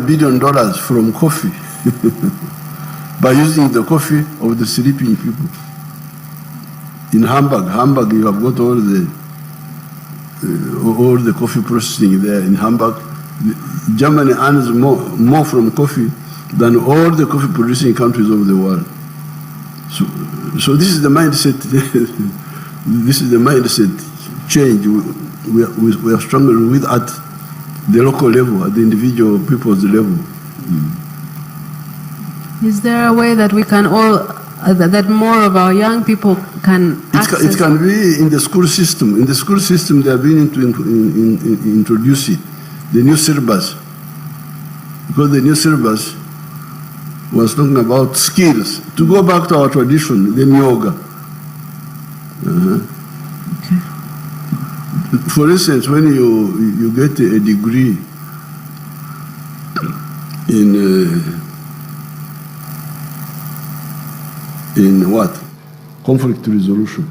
billion from coffee by using the coffee of the sleeping people. In Hamburg, you have got all the coffee processing there in Hamburg. Germany earns more from coffee than all the coffee producing countries of the world. So this is the mindset. This is the mindset change we are struggling with at the local level, at the individual people's level. Is there a way that we can all, that more of our young people can access? It can be in the school system. In the school system, they are beginning to introduce it, the new syllabus. Because the new syllabus was talking about skills. To go back to our tradition, the yoga. Okay. For instance, when you get a degree in what? Conflict resolution.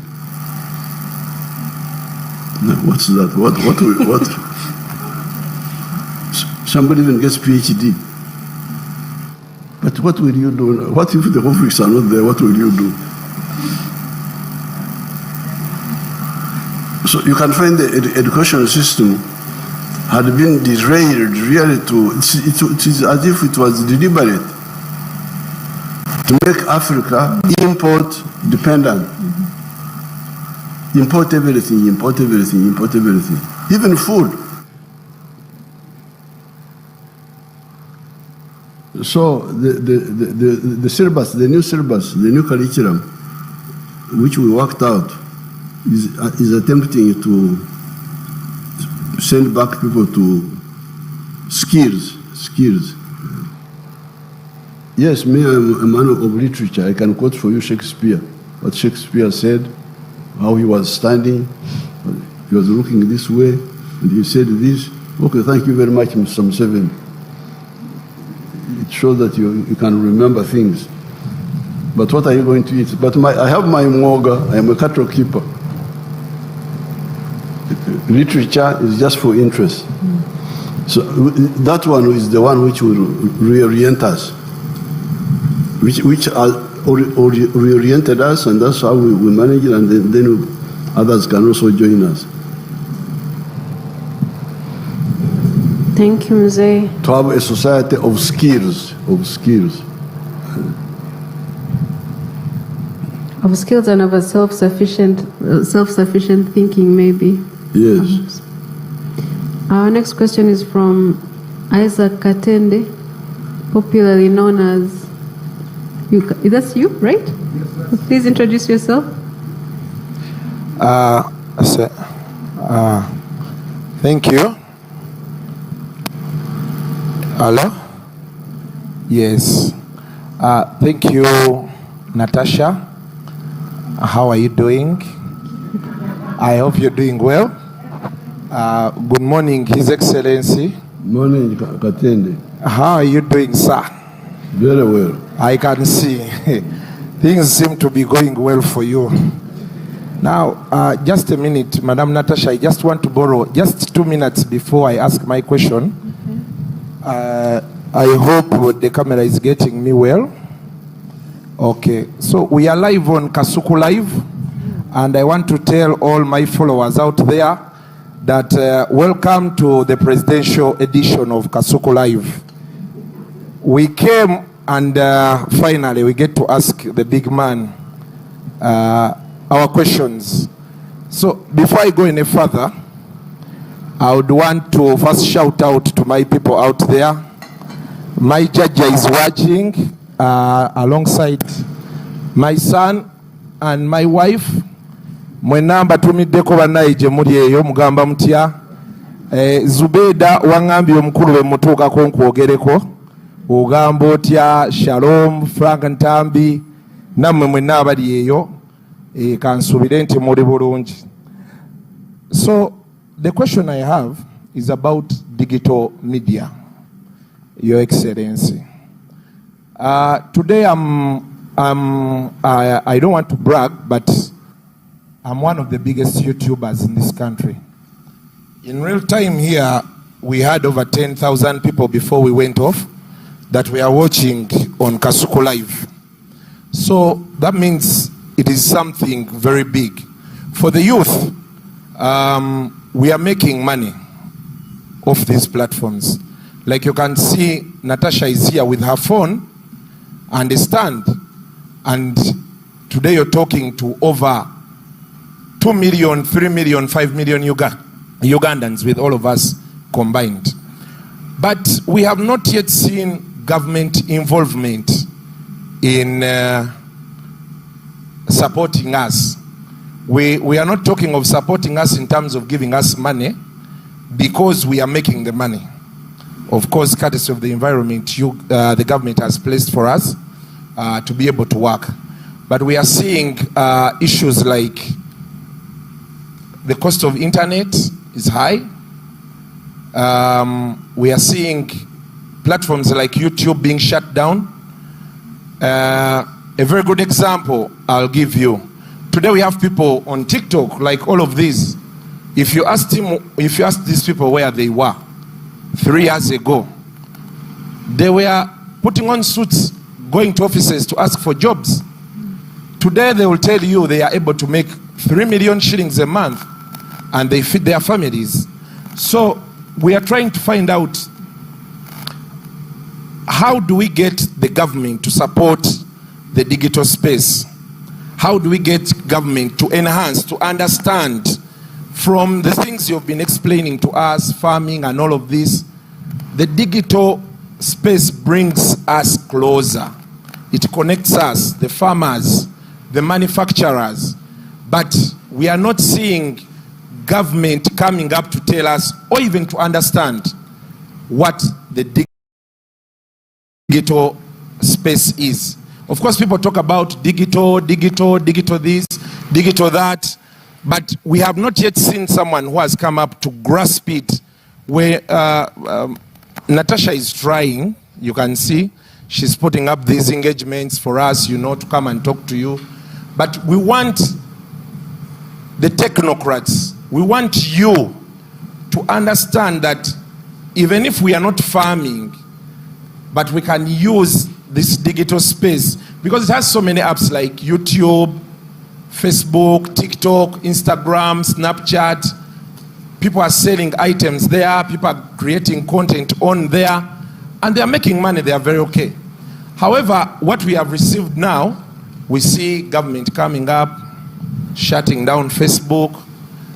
No, what's that? What? Somebody even gets PhD. But what will you do? What if the conflicts are not there? What will you do? So you can find the education system had been derailed really it is as if it was deliberate to make Africa import dependent. Import everything, even food. So the syllabus, the new syllabus, the new curriculum, which we worked out, is attempting to send back people to skills. Yes, me, I'm a man of literature. I can quote for you Shakespeare, what Shakespeare said, how he was standing, he was looking this way, and he said this. Okay, thank you very much, Mr. Museveni. It shows that you can remember things. But what are you going to eat? But I have my mwoga, I am a cattle keeper. Literature is just for interest. So that one is the one which will reorient us, which reoriented us, and that's how we manage it, and then others can also join us. Thank you, Mzee. To have a society of skills. Of skills and of a self-sufficient thinking, maybe. Yes. Our next question is from Isaac Katende, popularly known as. That's you, right? Yes. Please introduce yourself. Thank you. Hello? Yes. Thank you, Natasha. How are you doing? I hope you're doing well. Good morning, His Excellency. Morning, Katende. How are you doing, sir? Very well. I can see. Things seem to be going well for you. Now, just a minute, Madam Natasha, I just want to borrow just 2 minutes before I ask my question. Okay. I hope the camera is getting me well. Okay, so we are live on Kasuku Live, and I want to tell all my followers out there that welcome to the presidential edition of Kasuku Live. We came and finally we get to ask the big man our questions. So before I go any further, I would want to first shout out to my people out there. My Jjaja is watching alongside my son and my wife. Mwenamba tumiddeko banaye gye muli eyo mugamba mutya. Zubeda wangambye omukulu we mutuukako nkwogereko. Ogamba otya Shalom, Frank Ntambi, nammwe mwenna abali eyo. Kansuubire nti muli bulungi. So the question I have is about digital media, Your Excellency. Today I don't want to brag, but I'm one of the biggest YouTubers in this country. In real time here, we had over 10,000 people before we went off that we are watching on Kasuku Live. So that means it is something very big. For the youth, we are making money off these platforms. Like you can see, Natasha is here with her phone and a stand. And today you're talking to over 2 million, 3 million, 5 million Ugandans with all of us combined. But we have not yet seen government involvement in supporting us. We are not talking of supporting us in terms of giving us money because we are making the money. Of course, courtesy of the environment the government has placed for us to be able to work. But we are seeing issues like the cost of internet is high. We are seeing platforms like YouTube being shut down. A very good example I'll give you. Today we have people on TikTok, like all of these. If you ask these people where they were 3 years ago, they were putting on suits, going to offices to ask for jobs. Today they will tell you they are able to make 3 million shillings a month and they feed their families. So we are trying to find out how do we get the government to support the digital space? How do we get government to enhance, to understand from the things you've been explaining to us, farming and all of this? The digital space brings us closer. It connects us, the farmers, the manufacturers. But we are not seeing government coming up to tell us or even to understand what the digital space is. Of course, people talk about digital this, digital that, but we have not yet seen someone who has come up to grasp it. Where Natasha is trying, you can see, she's putting up these engagements for us, to come and talk to you. But we want the technocrats, we want you to understand that even if we are not farming, but we can use this digital space because it has so many apps like YouTube, Facebook, TikTok, Instagram, Snapchat. People are selling items there, people are creating content on there, and they are making money, they are very okay. However, what we have received now, we see government coming up, shutting down Facebook.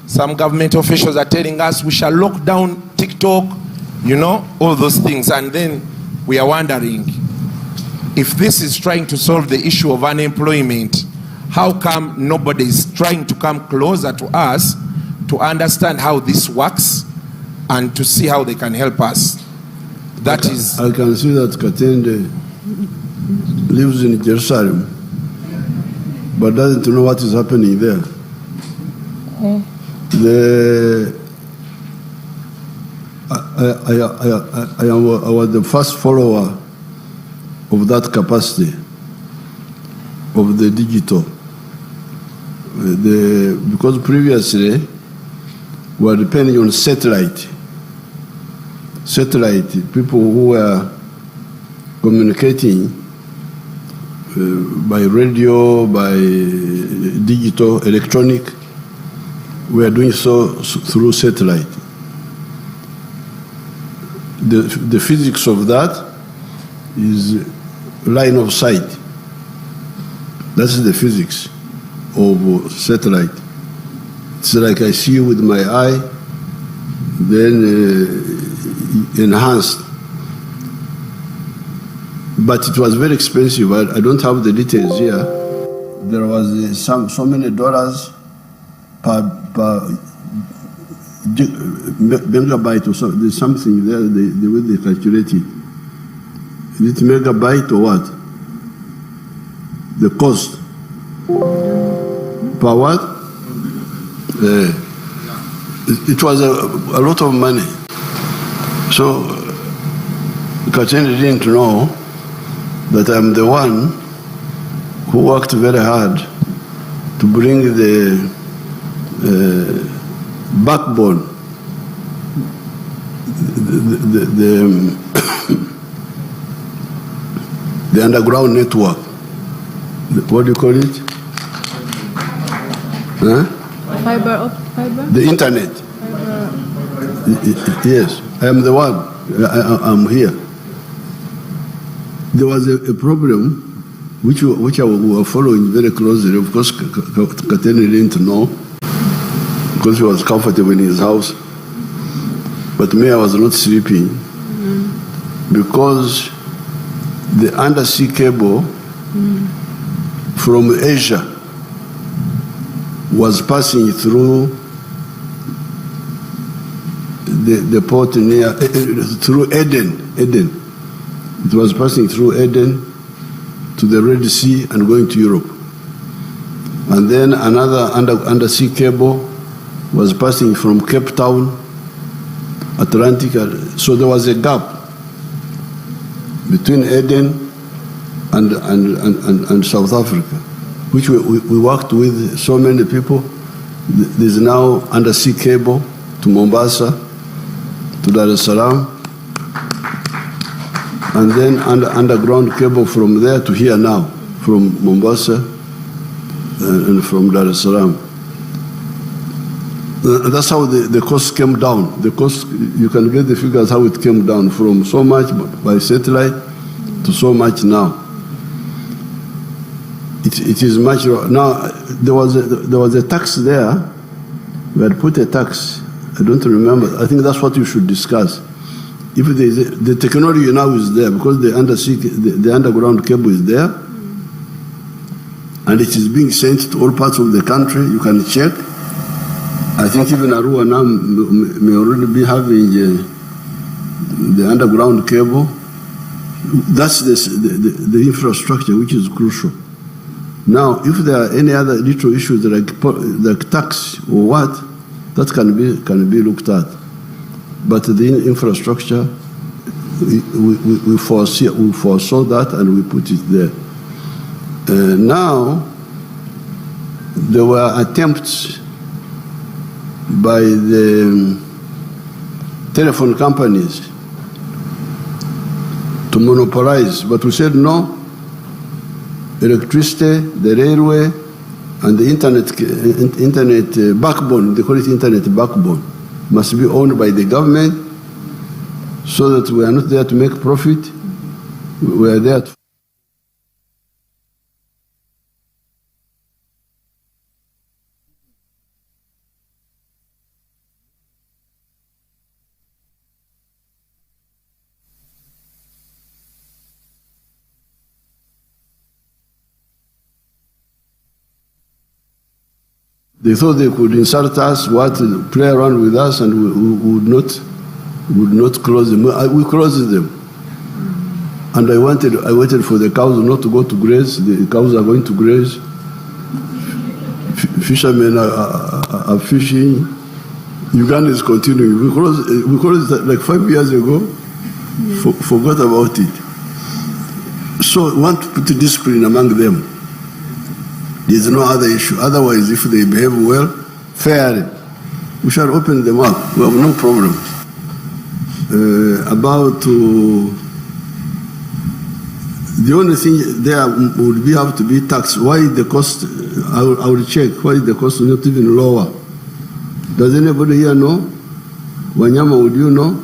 Some government officials are telling us we shall lock down TikTok, all those things. And then we are wondering, if this is trying to solve the issue of unemployment, how come nobody is trying to come closer to us to understand how this works and to see how they can help us? That is... I can see that Katende lives in Jerusalem, but doesn't know what is happening there. I was the first follower of that capacity of the digital. Because previously we were depending on satellite, people who were communicating by radio, by digital, electronic. We are doing so through satellite. The physics of that is line of sight. That's the physics of satellite. It's like I see with my eye, then enhanced. But it was very expensive. I don't have the details here. There was so many dollars per megabyte or so. There's something there, the way they calculate it. Is it megabyte or what? The cost per what? It was a lot of money. So Katende didn't know that I'm the one who worked very hard to bring the backbone the underground network. What do you call it? Huh? Fiber. The internet. Yes, I am the one. I'm here. There was a problem which I were following very closely. Of course, Kateni didn't know because he was comfortable in his house. But me, I was not sleeping because the undersea cable from Asia was passing through the port near through Eden. It was passing through Eden to the Red Sea and going to Europe. And then another undersea cable was passing from Cape Town, Atlantic. So there was a gap between Eden and South Africa, which we worked with so many people. There's now undersea cable to Mombasa, to Dar es Salaam, and then underground cable from there to here now, from Mombasa and from Dar es Salaam. That's how the cost came down. The cost, you can get the figures how it came down from so much by satellite to so much now. It is much now. There was a tax there. We had put a tax. I don't remember. I think that's what you should discuss. If the technology now is there because the underground cable is there, and it is being sent to all parts of the country. You can check. I think even Arua now may already be having the underground cable. That's the infrastructure which is crucial. Now, if there are any other little issues like tax or what, that can be looked at. But the infrastructure, we foresaw that and we put it there. Now, there were attempts by the telephone companies to monopolize, but we said no. Electricity, the railway, and the internet backbone, they call it internet backbone, must be owned by the government so that we are not there to make profit. We are there to They thought they could insult us, play around with us, and we would not close them. We closed them. And I waited for the cows not to go to graze. The cows are going to graze. Fishermen are fishing. Uganda is continuing. We closed it like 5 years ago. Forgot about it. So we want to put discipline among them. There's no other issue. Otherwise, if they behave well, fairly, we shall open them up. We have no problem. The only thing there would have to be tax. Why the cost? I will check. Why the cost is not even lower? Does anybody here know? Wanyama, would you know?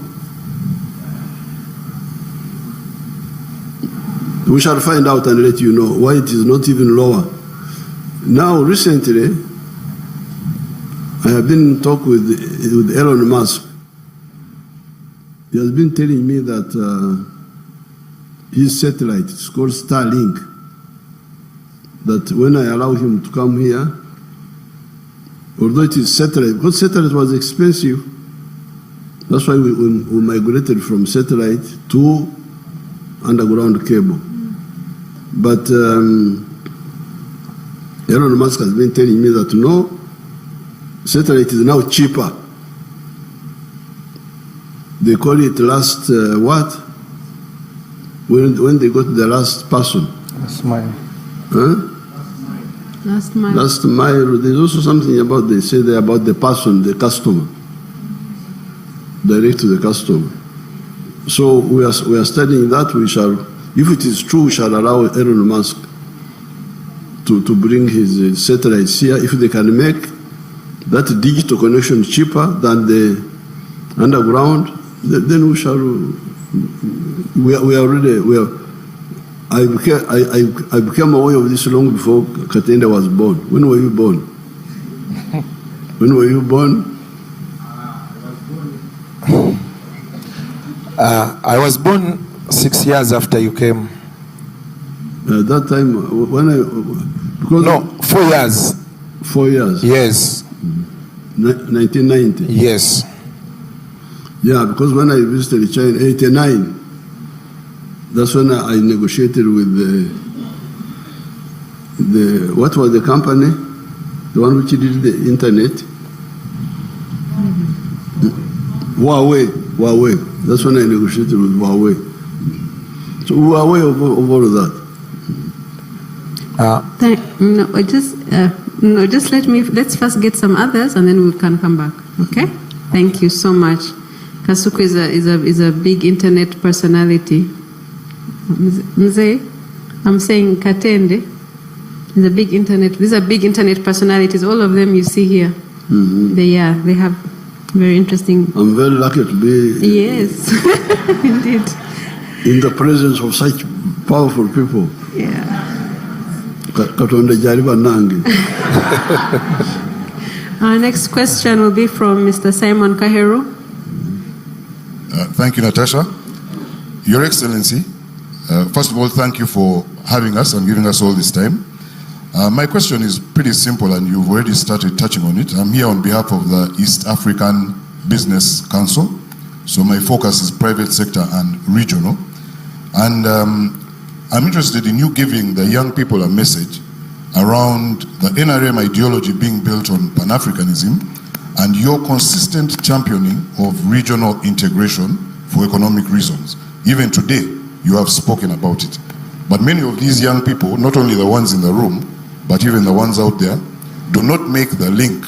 We shall find out and let you know why it is not even lower. Now, recently, I have been in talk with Elon Musk. He has been telling me that his satellite, it's called Starlink, that when I allow him to come here, although it is satellite, because satellite was expensive, that's why we migrated from satellite to underground cable. But Elon Musk has been telling me that no, satellite is now cheaper. They call it last what? When they go to the last person. Last mile. Huh? Last mile. Last mile. There's also something about they say there about the person, the customer. direct to the customer. So we are studying that. We shall, if it is true, we shall allow Elon Musk to bring his satellites here. If they can make that digital connection cheaper than the underground, then we shall. I became aware of this long before Katende was born. When were you born? When were you born? I was born 6 years after you came. That time, No, 4 years. 4 years? Yes. 1990? Yes. Yeah, because when I visited China in 89, that's when I negotiated with what was the company? The one which did the internet? Huawei. That's when I negotiated with Huawei. So we are aware of all of that. Let's first get some others and then we can come back. Okay? Thank you so much. Kasuku is a big internet personality. Mzee, I'm saying Katende is a big internet. These are big internet personalities. All of them you see here. Mm-hmm. They have very interesting. I'm very lucky to be. Yes, indeed. In the presence of such powerful people. Yeah. Our next question will be from Mr. Simon Kaheru. Thank you, Natasha. Your Excellency, first of all, thank you for having us and giving us all this time. My question is pretty simple, and you've already started touching on it. I'm here on behalf of the East African Business Council, so my focus is private sector and regional. And I'm interested in you giving the young people a message around the NRM ideology being built on Pan-Africanism and your consistent championing of regional integration for economic reasons. Even today, you have spoken about it. But many of these young people, not only the ones in the room, but even the ones out there, do not make the link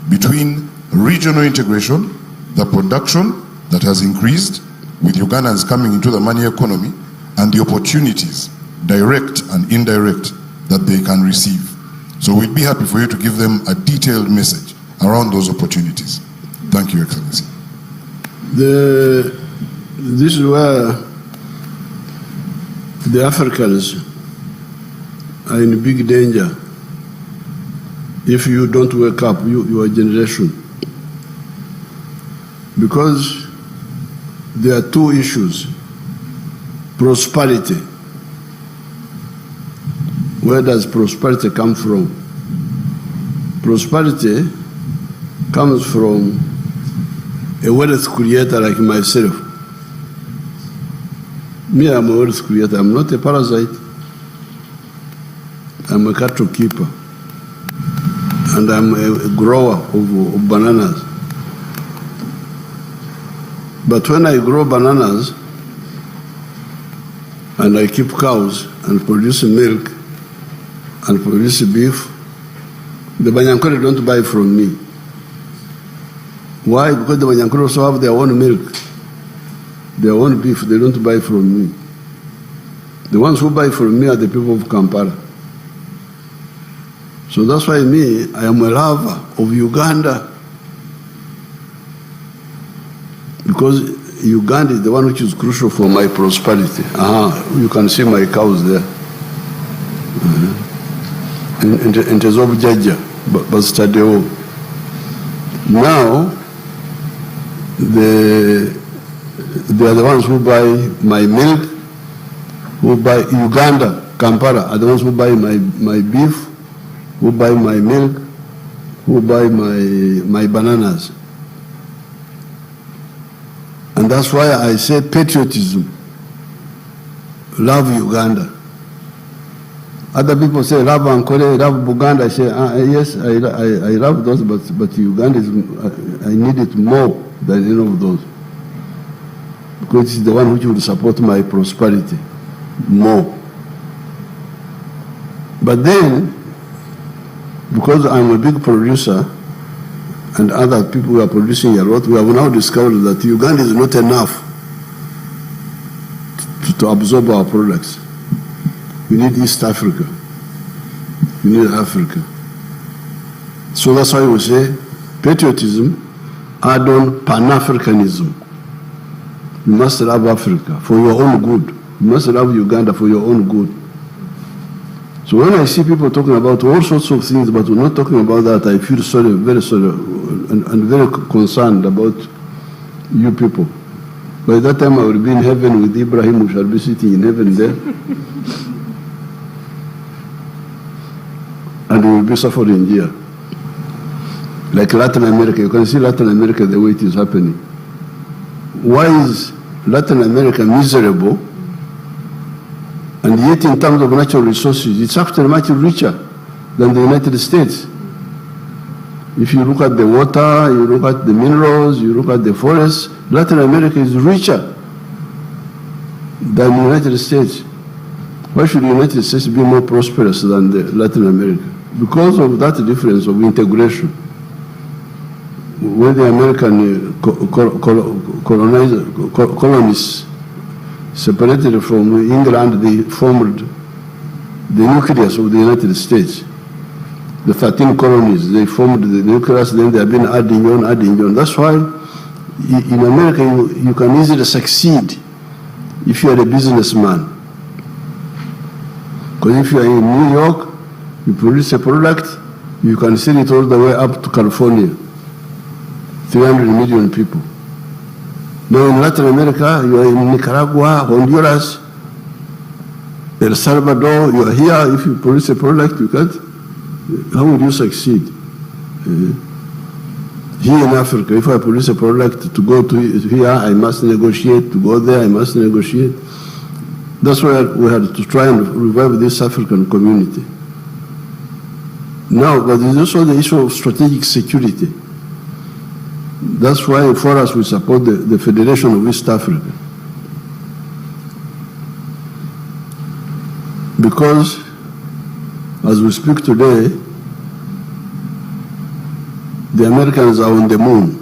between regional integration, the production that has increased with Ugandans coming into the money economy, and the opportunities, direct and indirect, that they can receive. So we'd be happy for you to give them a detailed message around those opportunities. Thank you, Excellency. This is where the Africans are in big danger if you don't wake up, your generation. Because there are two issues. Prosperity. Where does prosperity come from? Prosperity comes from a wealth creator like myself. Me, I'm a wealth creator. I'm not a parasite. I'm a cattle keeper. And I'm a grower of bananas. But when I grow bananas and I keep cows and produce milk and produce beef, the Banyankore don't buy from me. Why? Because the Banyankore also have their own milk, their own beef. They don't buy from me. The ones who buy from me are the people of Kampala. So that's why me, I am a lover of Uganda. Because Uganda is the one which is crucial for my prosperity. You can see my cows there. In Jjaja, but Stadeo. Now, they are the ones who buy my milk, who buy Uganda, Kampala, are the ones who buy my beef, who buy my milk, who buy my bananas. And that's why I say patriotism. Love Uganda. Other people say love Ankole, love Buganda. I say, yes, I love those, but Uganda is, I need it more than any of those. Because it's the one which will support my prosperity more. But then, because I'm a big producer, and other people who are producing a lot, we have now discovered that Uganda is not enough to absorb our products. We need East Africa. We need Africa. So that's why we say patriotism, add on Pan-Africanism. You must love Africa for your own good. You must love Uganda for your own good. So when I see people talking about all sorts of things, but we're not talking about that, I feel sorry, very sorry, and very concerned about you people. By that time I will be in heaven with Ibrahim, we shall be sitting in heaven there. And we will be suffering here. Like Latin America, you can see Latin America the way it is happening. Why is Latin America miserable? And yet in terms of natural resources, it's actually much richer than the United States. If you look at the water, you look at the minerals, you look at the forests, Latin America is richer than the United States. Why should the United States be more prosperous than Latin America? Because of that difference of integration. When the American colonists separated from England, they formed the nucleus of the United States. The 13 colonies, they formed the nucleus, then they have been adding on. That's why in America you can easily succeed if you are a businessman. Because if you are in New York, you produce a product, you can sell it all the way up to California. 300 million people. Now in Latin America, you are in Nicaragua, Honduras, El Salvador, you are here, if you produce a product, you can't. How would you succeed? Here in Africa, if I produce a product to go to here, I must negotiate, to go there, I must negotiate. That's why we had to try and revive this African community. Now, but there's also the issue of strategic security. That's why for us we support the Federation of East Africa. Because as we speak today, the Americans are on the moon.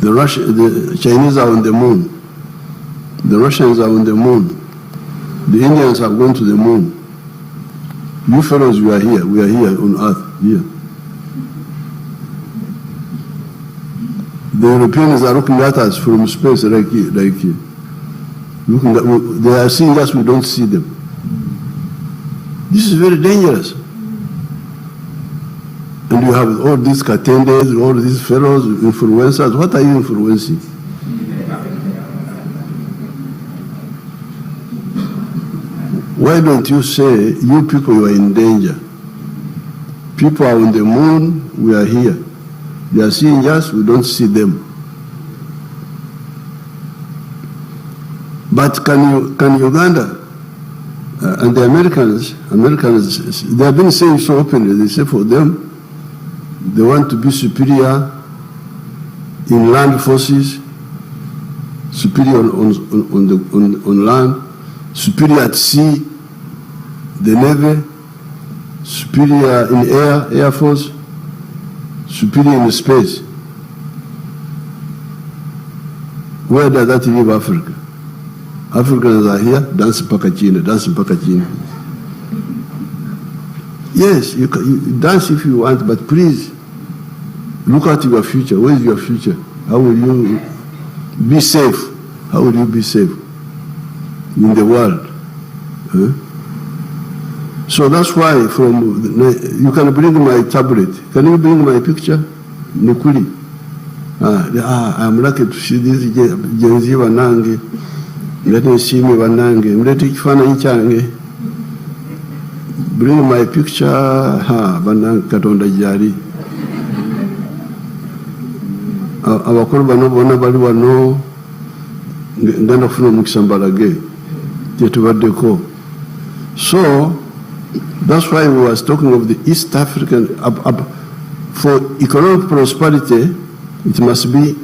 The Chinese are on the moon. The Russians are on the moon. The Indians have gone to the moon. You fellows, you are here. We are here on Earth, here. The Europeans are looking at us from space like here. Looking at, they are seeing us, we don't see them. This is very dangerous. And you have all these Katendes, all these fellows, influencers. What are you influencing? Why don't you say, you people, you are in danger? People are on the moon, we are here. They are seeing us, we don't see them. But can Uganda and the Americans, they have been saying so openly, they say for them, they want to be superior in land forces, superior on land, superior at sea, the Navy, superior in Air Force, superior in space. Where does that leave Africa? Africans are here, dance mpaka chini. Yes, you dance if you want, but please, look at your future. Where is your future? How will you be safe? How will you be safe in the world? So that's why you can bring my tablet. Can you bring my picture? Nikuli. I'm lucky to see this Genzi Wanange. Let me see me Wanange. Let me find bring my picture. Wanange Katonda Jari. Abakuru bano bona bali wano ngenda kufuna omukisa mbalage tetubaddeko. So that's why we was talking of the East African. For economic prosperity, it must be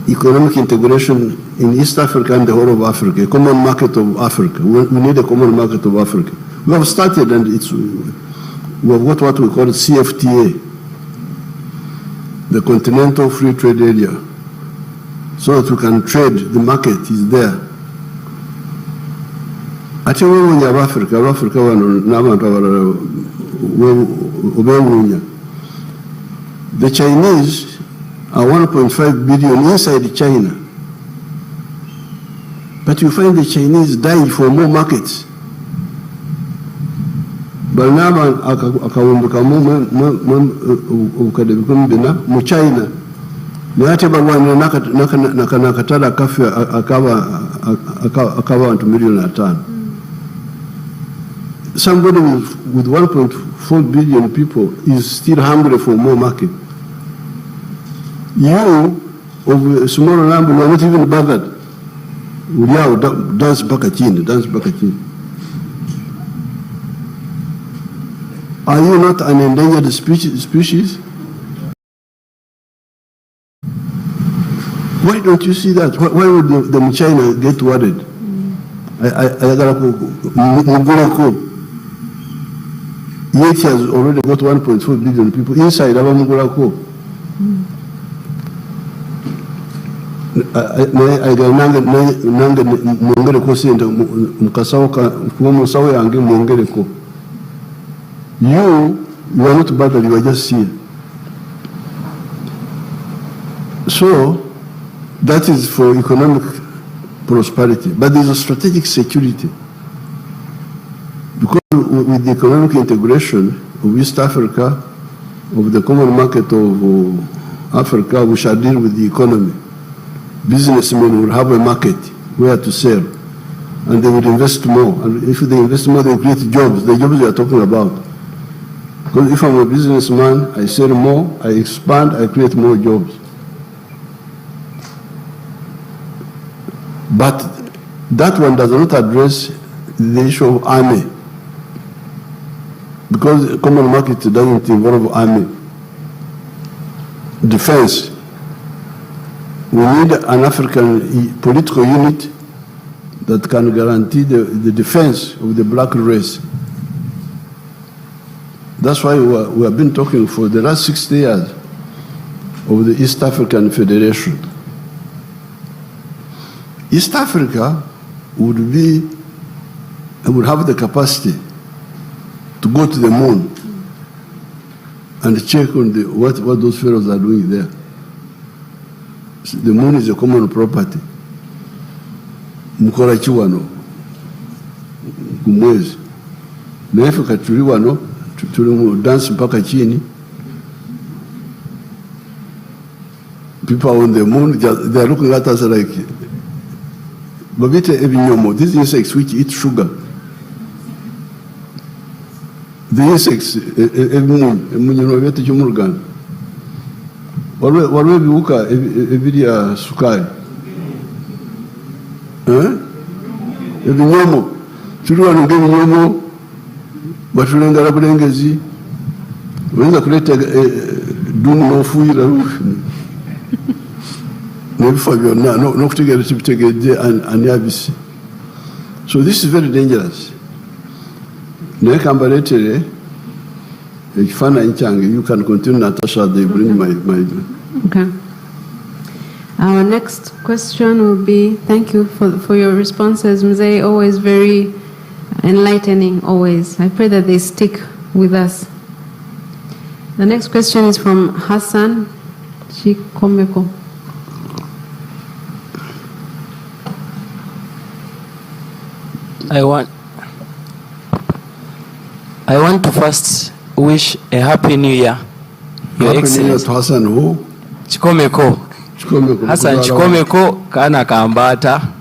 economic integration in East Africa and the whole of Africa, a common market of Africa. We need a common market of Africa. We have started, and we have got what we call CFTA, the continental free trade area, so that we can trade. The market is there. Ati wewe Africa wano n'abantu abalala obewunya. The Chinese are 1.5 billion inside China. But you find the Chinese dying for more markets. But now akawumbuka mu China. Niate balwana nakatala kafe akawa antu milioni 5. Somebody with 1.4 billion people is still hungry for more market. You, of a small number, are not even bothered. Dance back at chin. Are you not an endangered species? Why don't you see that? Why would the China get worried? Yet he has already got 1.4 billion people inside Abamugurako. You are not bothered, you are just here. So that is for economic prosperity, but there is a strategic security. Because with the economic integration of East Africa, of the common market of Africa, we shall deal with the economy. Businessmen will have a market where to sell, and they will invest more. And if they invest more, they create jobs, the jobs we are talking about. Because if I'm a businessman, I sell more, I expand, I create more jobs. But that one does not address the issue of army. Because the common market doesn't involve army. Defense. We need an African political unit that can guarantee the defense of the black race. That's why we have been talking for the last 60 years of the East African Federation. East Africa would have the capacity to go to the moon and check on what those fellows are doing there. The moon is a common property. Mukora chiwano kumwezi. Na Afrika tuli wano tuli dance mpaka chini. People are on the moon, they are looking at us like babite ebinyomo, these insects which eat sugar. The insects emunyono bete chumurugana. Walwe biuka ebiria sukari. Ebinyomo tuliwa n'ebinyomo batulengera bulengezi wenza kuleta dumu n'ofuuyira n'ebifo byonna n'okutegeera kibitegedde ani abisi. So this is very dangerous. Naye kambaleetere ekifaananyi kyange. You can continue, Natasha. They bring my Okay. Our next question will be, thank you for your responses, Mzee, always very enlightening, always. I pray that they stick with us. The next question is from Hassan Chikomeko. I want to first wish a happy new year. Your Excellency. Happy New Year to Hassan who? Chikomeko. Hassan Chikomeko, Kana Kambata.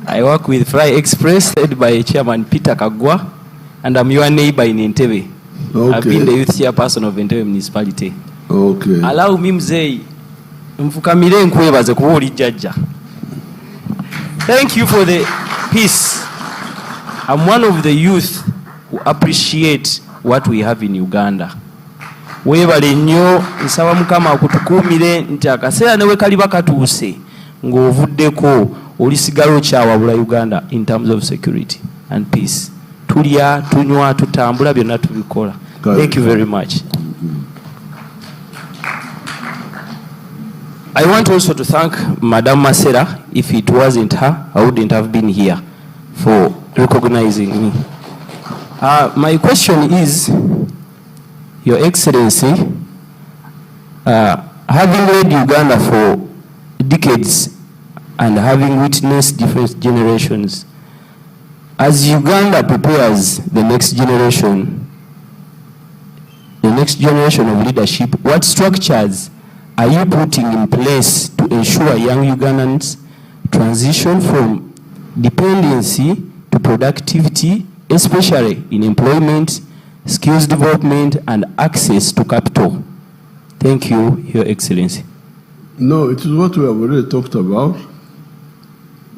I work with Fly Express, led by Chairman Peter Kagwa, and I'm your neighbor in Entebbe. Okay. I've been the youth chairperson of Entebbe municipality. Okay. Allow me Mzee, mfukamire nkwebaze kuba oli Jjaja. Thank you for the peace. I'm one of the youth who appreciate what we have in Uganda. Webale nnyo, nsaba Mukama akutukuumire nti akaseera newe kaliba katuuse ng'ovuddeko olisigala okyawabula Uganda in terms of security and peace. Tulya, tunywa, tutambula, byonna tubikola. Thank you very much. I want also to thank Madam Masera. If it wasn't her, I wouldn't have been here, for recognizing me. My question is, Your Excellency, having led Uganda for decades and having witnessed different generations, as Uganda prepares the next generation of leadership, what structures are you putting in place to ensure young Ugandans transition from dependency to productivity, especially in employment, skills development, and access to capital? Thank you, Your Excellency. No, it is what we have already talked about.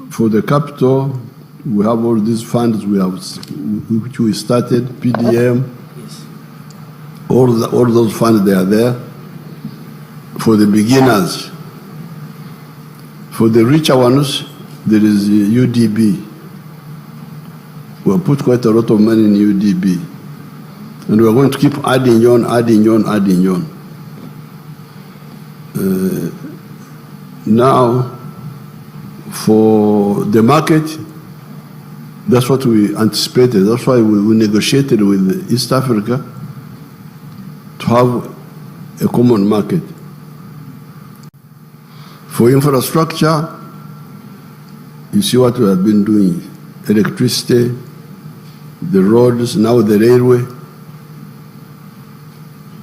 For the capital, we have all these funds which we started, PDM, Yes. all those funds, they are there for the beginners. For the richer ones, there is UDB. We have put quite a lot of money in UDB. And we are going to keep adding on. Now, for the market, that's what we anticipated. That's why we negotiated with East Africa to have a common market. For infrastructure, you see what we have been doing. Electricity, the roads, now the railway.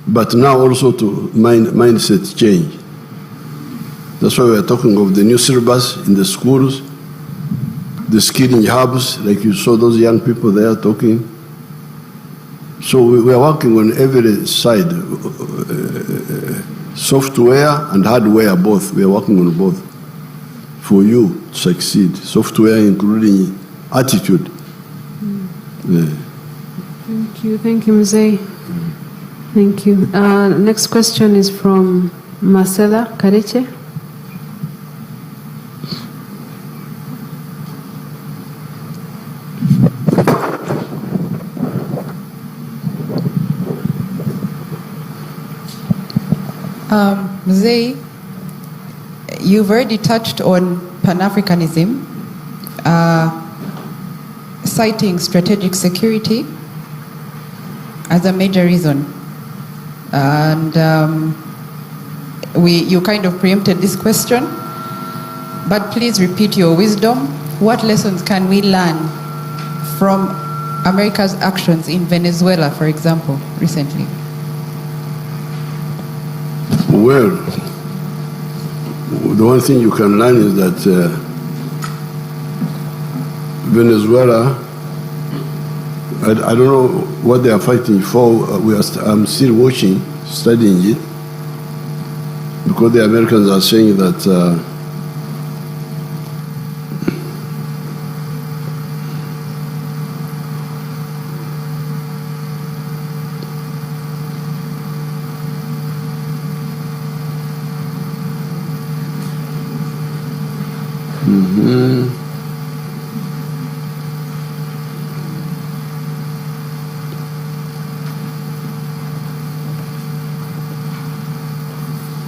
But now also to mindset change. That's why we are talking of the new syllabus in the schools, the skilling hubs, like you saw those young people there talking. So we are working on every side, software and hardware both. We are working on both for you to succeed. Software including attitude. Yeah. Thank you, Mzee. Thank you. Next question is from Marcela Kareche. Mzee, you've already touched on Pan-Africanism, citing strategic security as a major reason. And you kind of preempted this question, but please repeat your wisdom. What lessons can we learn from America's actions in Venezuela, for example, recently? Well, the one thing you can learn is that Venezuela, I don't know what they are fighting for. I'm still watching, studying it, because the Americans are saying that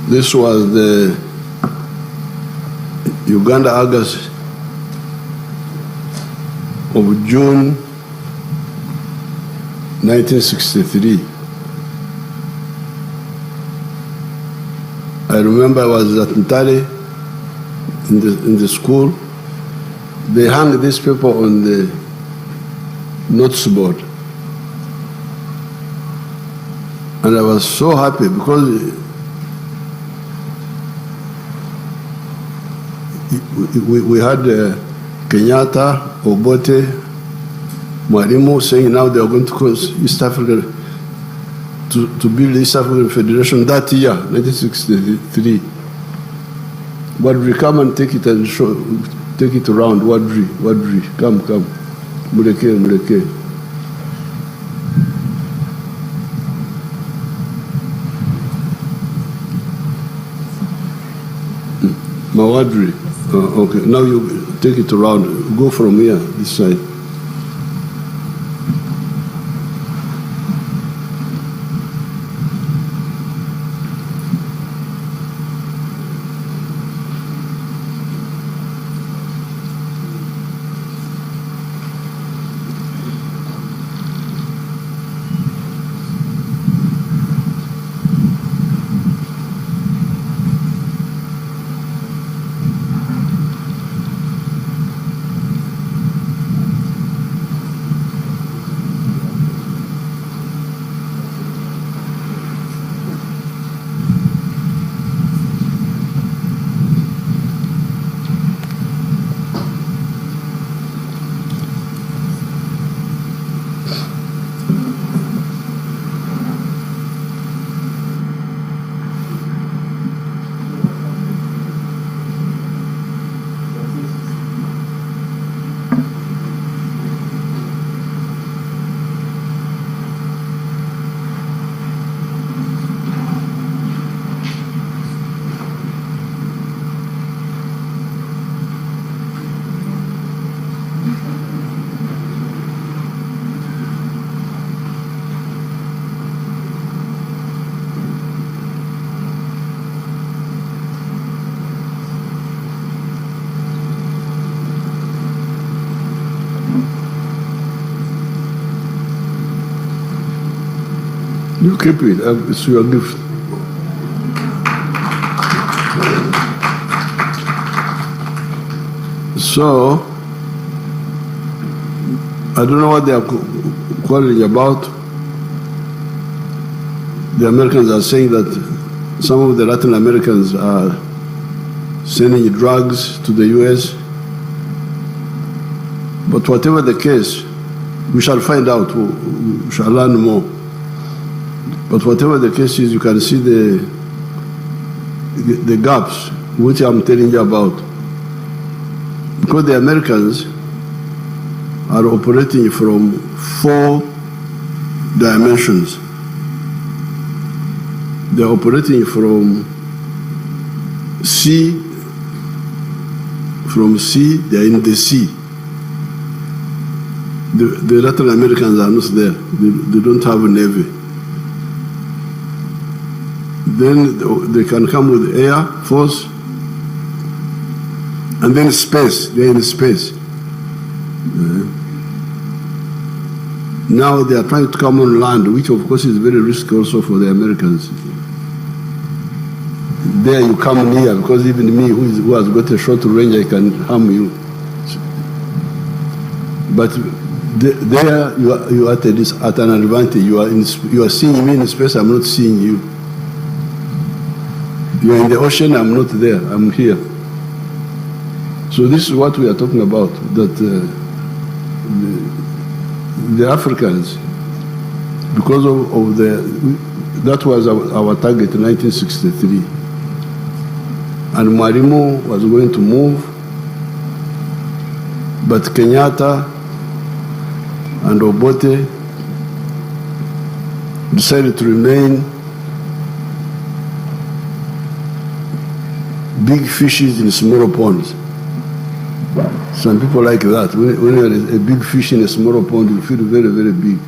this was the Uganda August of June 1963. I remember I was at Ntale in the school. They hung this paper on the notes board. And I was so happy because we had Kenyatta, Obote, Mwalimu saying now they are going to cause East Africa to build the East African Federation that year, 1963. Wadri, come and take it and take it around. Wadri, come. Muleke. Mawadri. Okay, now you take it around. Go from here, this side. You keep it. It's your gift. So, I don't know what they are quarreling about. The Americans are saying that some of the Latin Americans are sending drugs to the US. But whatever the case, we shall find out, we shall learn more. But whatever the case is, you can see the gaps, which I'm telling you about. Because the Americans are operating from 4 dimensions. They're operating from sea, they're in the sea. The Latin Americans are not there. They don't have a navy. Then they can come with air force, and then space. They're in space. Now they are trying to come on land, which of course is very risky also for the Americans. There you come near, because even me, who has got a short range, I can harm you. But there you are at an advantage. You are seeing me in space. I'm not seeing you. You are in the ocean. I'm not there. I'm here. So this is what we are talking about. That the Africans, because of that was our target in 1963. And Marimo was going to move, but Kenyatta and Obote decided to remain big fishes in smaller ponds. Some people like that. When you are a big fish in a smaller pond, you feel very, very big.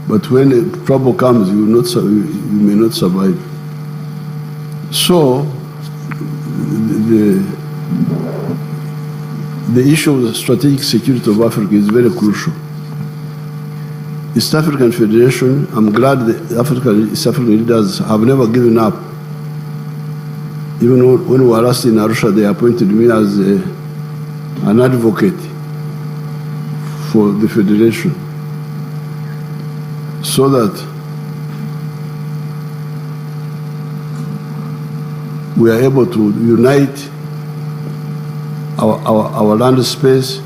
But when trouble comes, you may not survive. So, the issue of the strategic security of Africa is very crucial. East African Federation, I'm glad the East African leaders have never given up. Even when we were last in Arusha, they appointed me as an advocate for the Federation, so that we are able to unite our land space,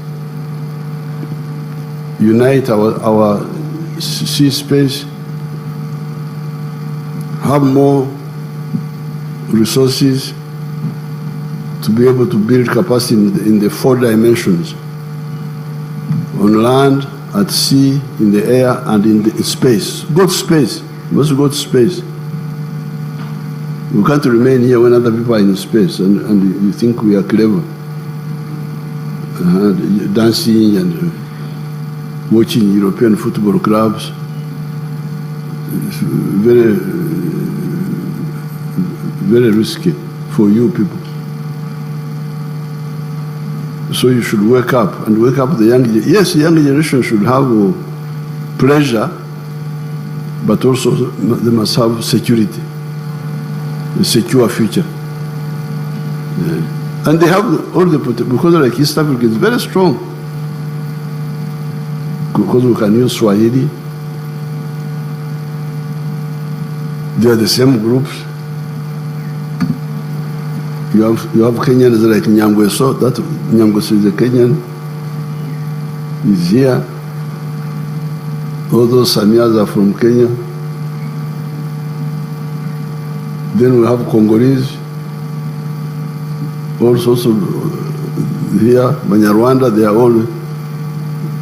unite our sea space, have more resources to be able to build capacity in the 4 dimensions: on land, at sea, in the air, and in the space. Good space. We must go to space. We can't remain here when other people are in space and you think we are clever. Dancing and watching European football clubs. It's very, very risky for you people. So you should wake up and wake up the young generation. Yes, the young generation should have pleasure, but also they must have security, a secure future. And they have all the potential, because like East Africa is very strong. Because we can use Swahili. They are the same groups. You have Kenyans like Nyangweso. That Nyangweso is a Kenyan. He's here. All those Samias are from Kenya. Then we have Congolese. Also here, Banyarwanda, they are all.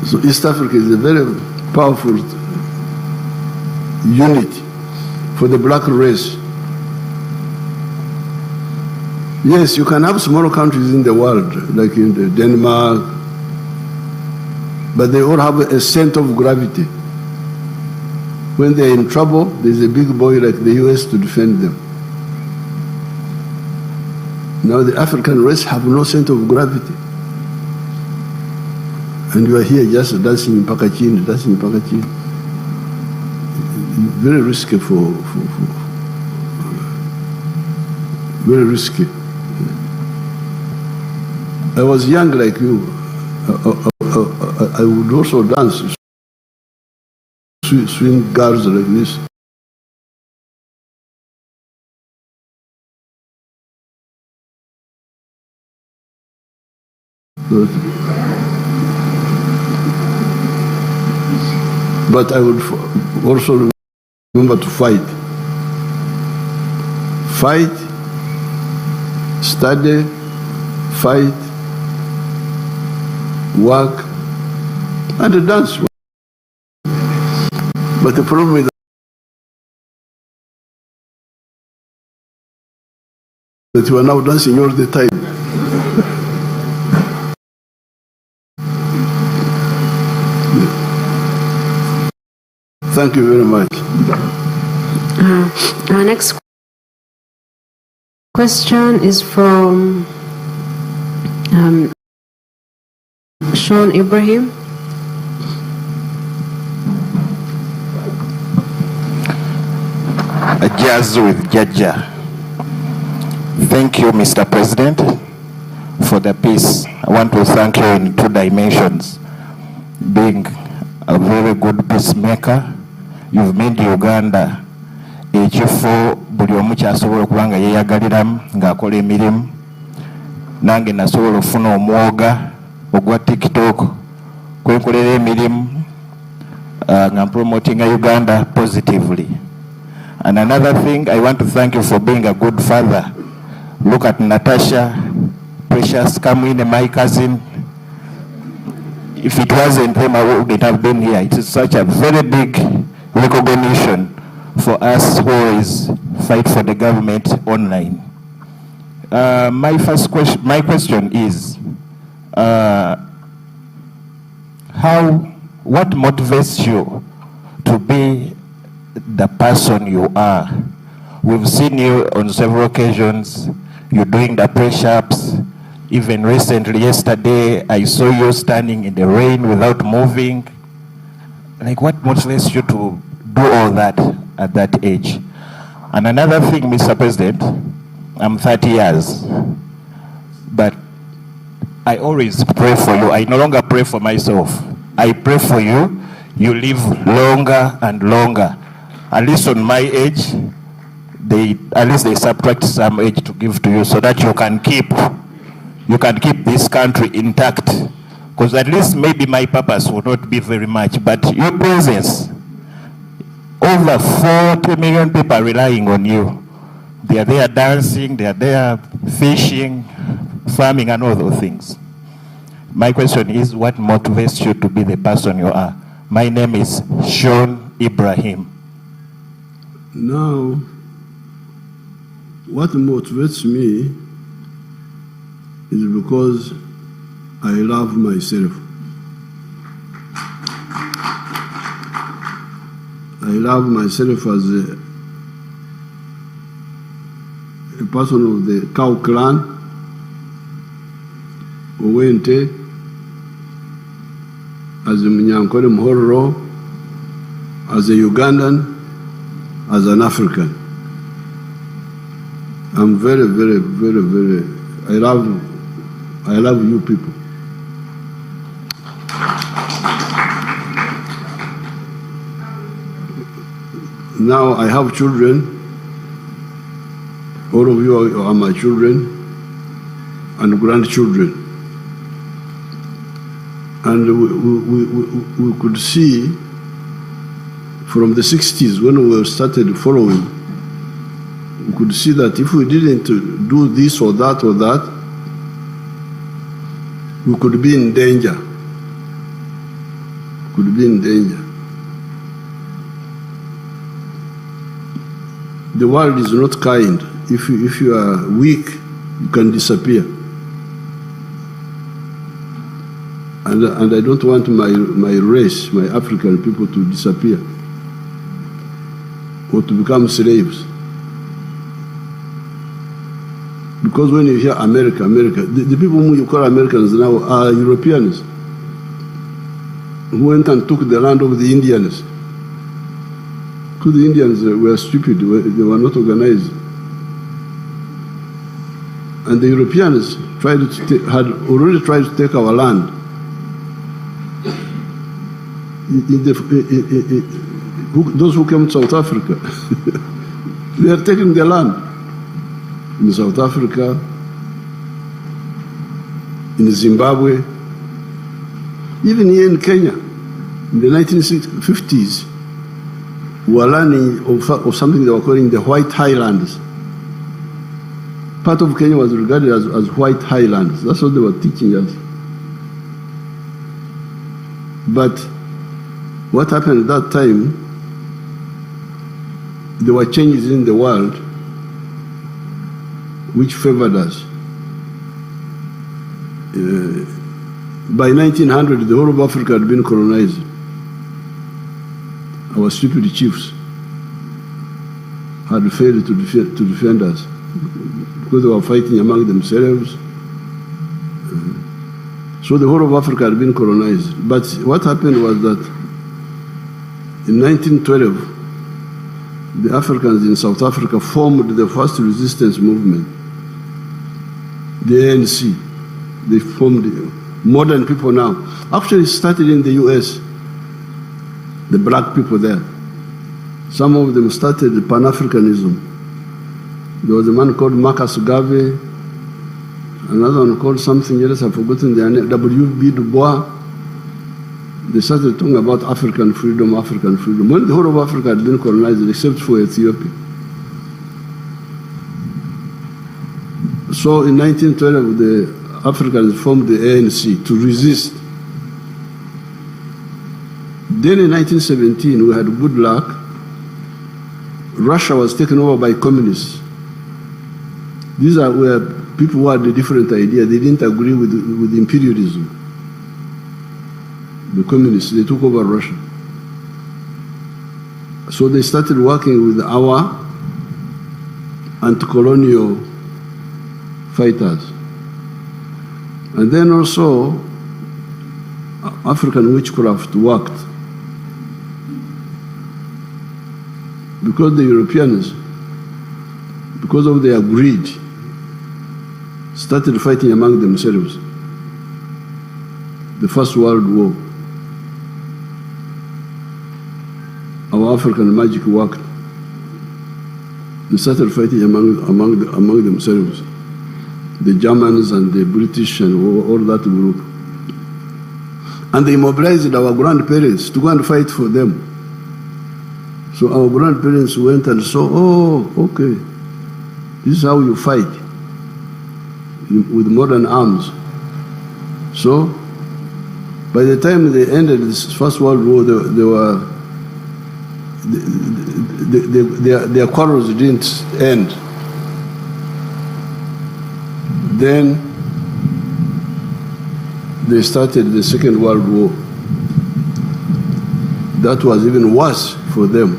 So East Africa is a very powerful unit for the black race. Yes, you can have smaller countries in the world, like in Denmark, but they all have a center of gravity. When they're in trouble, there's a big boy like the US to defend them. Now the African race have no center of gravity. And you are here just dancing in Pakachini, dancing in Pakachini. very risky very risky. I was young like you. I would also dance, swing girls like this. But I would also remember to fight. Fight, study, fight, work, and dance. But the problem is that you are now dancing all the time. Thank you very much. Our next question is from Sean Ibrahim. A jazz with Jjaja. Thank you, Mr. President, for the peace. I want to thank you in two dimensions. Being a very good peacemaker, you've made Uganda ekifo buli omu kyasobola okuba nga yeeyagaliramu ng'akola emirimu. Nange nasobola okufuna omwoga ogwa TikTok kwenkolera emirimu nga promoting Uganda positively. And another thing, I want to thank you for being a good father. Look at Natasha, Precious Kamwine, my cousin. If it wasn't him, I wouldn't have been here. It is such a very big recognition for us who is fight for the government online. My question is, what motivates you to be the person you are? We've seen you on several occasions. You're doing the press-ups. Even recently, yesterday, I saw you standing in the rain without moving. Like, what motivates you to do all that at that age? And another thing, Mr. President, I'm 30 years, but I always pray for you. I no longer pray for myself. I pray for you. You live longer and longer. At least on my age, they subtract some age to give to you so that you can keep this country intact. Because at least maybe my purpose will not be very much, but your presence, over 40 million people are relying on you. They are there dancing, they are there fishing, farming, and all those things. My question is, what motivates you to be the person you are? My name is Sean Ibrahim. Now, what motivates me is because I love myself. I love myself as a person of the Cow clan, Owente, as a Munyankore Mhororo, as a Ugandan, as an African. I'm very, very, very, very, I love you people. Now I have children. All of you are my children and grandchildren. And we could see from the 60s when we started following, we could see that if we didn't do this or that, we could be in danger. Could be in danger. The world is not kind. If you are weak, you can disappear. And I don't want my race, my African people to disappear or to become slaves. Because when you hear America, the people whom you call Americans now are Europeans who went and took the land of the Indians. Because the Indians were stupid, they were not organized. And the Europeans had already tried to take our land. Those who came to South Africa, they are taking their land. In South Africa, in Zimbabwe, even here in Kenya, in the 1950s, we were learning of something they were calling the White Highlands. Part of Kenya was regarded as White Highlands. That's what they were teaching us. But what happened at that time, there were changes in the world which favored us. By 1900, the whole of Africa had been colonized. Our stupid chiefs had failed to defend us because they were fighting among themselves. So the whole of Africa had been colonized. But what happened was that in 1912, the Africans in South Africa formed the first resistance movement, the ANC. They formed modern people now. Actually, it started in the US, the black people there. Some of them started Pan-Africanism. There was a man called Marcus Garvey, another one called something else, I've forgotten their name, W.B. Du Bois. They started talking about African freedom, African freedom. When the whole of Africa had been colonized, except for Ethiopia. So in 1912, the Africans formed the ANC to resist. Then in 1917, we had good luck. Russia was taken over by communists. These were people who had a different idea. They didn't agree with imperialism. The communists, they took over Russia. So they started working with our anti-colonial fighters. And then also, African witchcraft worked. Because the Europeans, because of their greed, started fighting among themselves. The First World War. Our African magic worked. They started fighting among themselves. The Germans and the British and all that group. And they mobilized our grandparents to go and fight for them. So our grandparents went and saw, oh, okay, this is how you fight with modern arms. So by the time they ended this First World War, their quarrels didn't end. Then they started the Second World War. That was even worse for them.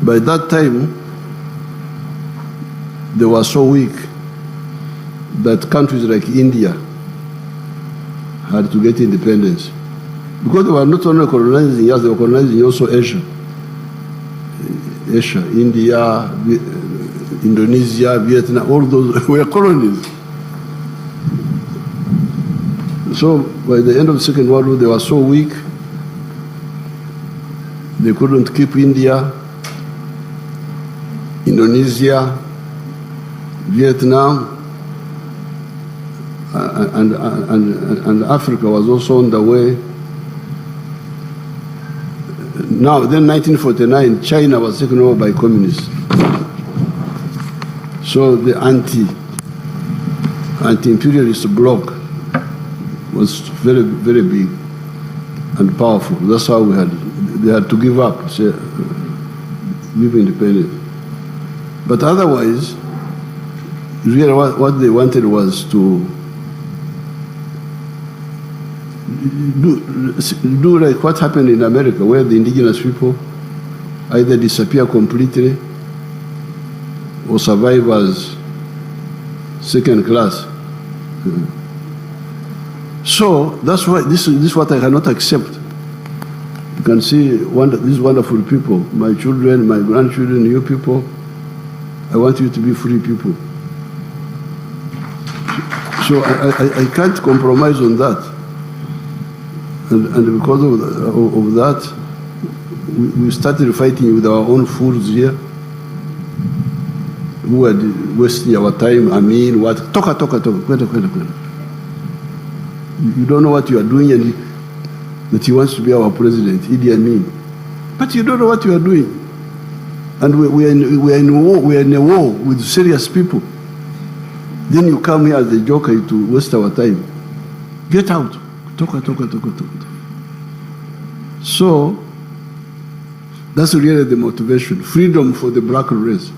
By that time, they were so weak that countries like India had to get independence. Because they were not only colonizing us, they were colonizing also Asia. Asia, India, Indonesia, Vietnam, all those were colonies. So by the end of the Second World War, they were so weak, they couldn't keep India, Indonesia, Vietnam, and Africa was also on the way. Now, then 1949, China was taken over by communists. So the anti-imperialist bloc was very, very big and powerful. That's how they had to give up, say, give independence. But otherwise, really what they wanted was to do like what happened in America, where the indigenous people either disappear completely or survive as second class. So that's why this is what I cannot accept. can see these wonderful people, my children, my grandchildren, you people. I want you to be free people. So I can't compromise on that. And because of that, we started fighting with our own fools here, who are wasting our time. I mean, what? Toka. You don't know what you are doing, and that he wants to be our president, Idi Amin. But you don't know what you are doing. And we are in a war with serious people. Then you come here as a joker to waste our time. Get out. Toka. So, that's really the motivation. Freedom for the black race.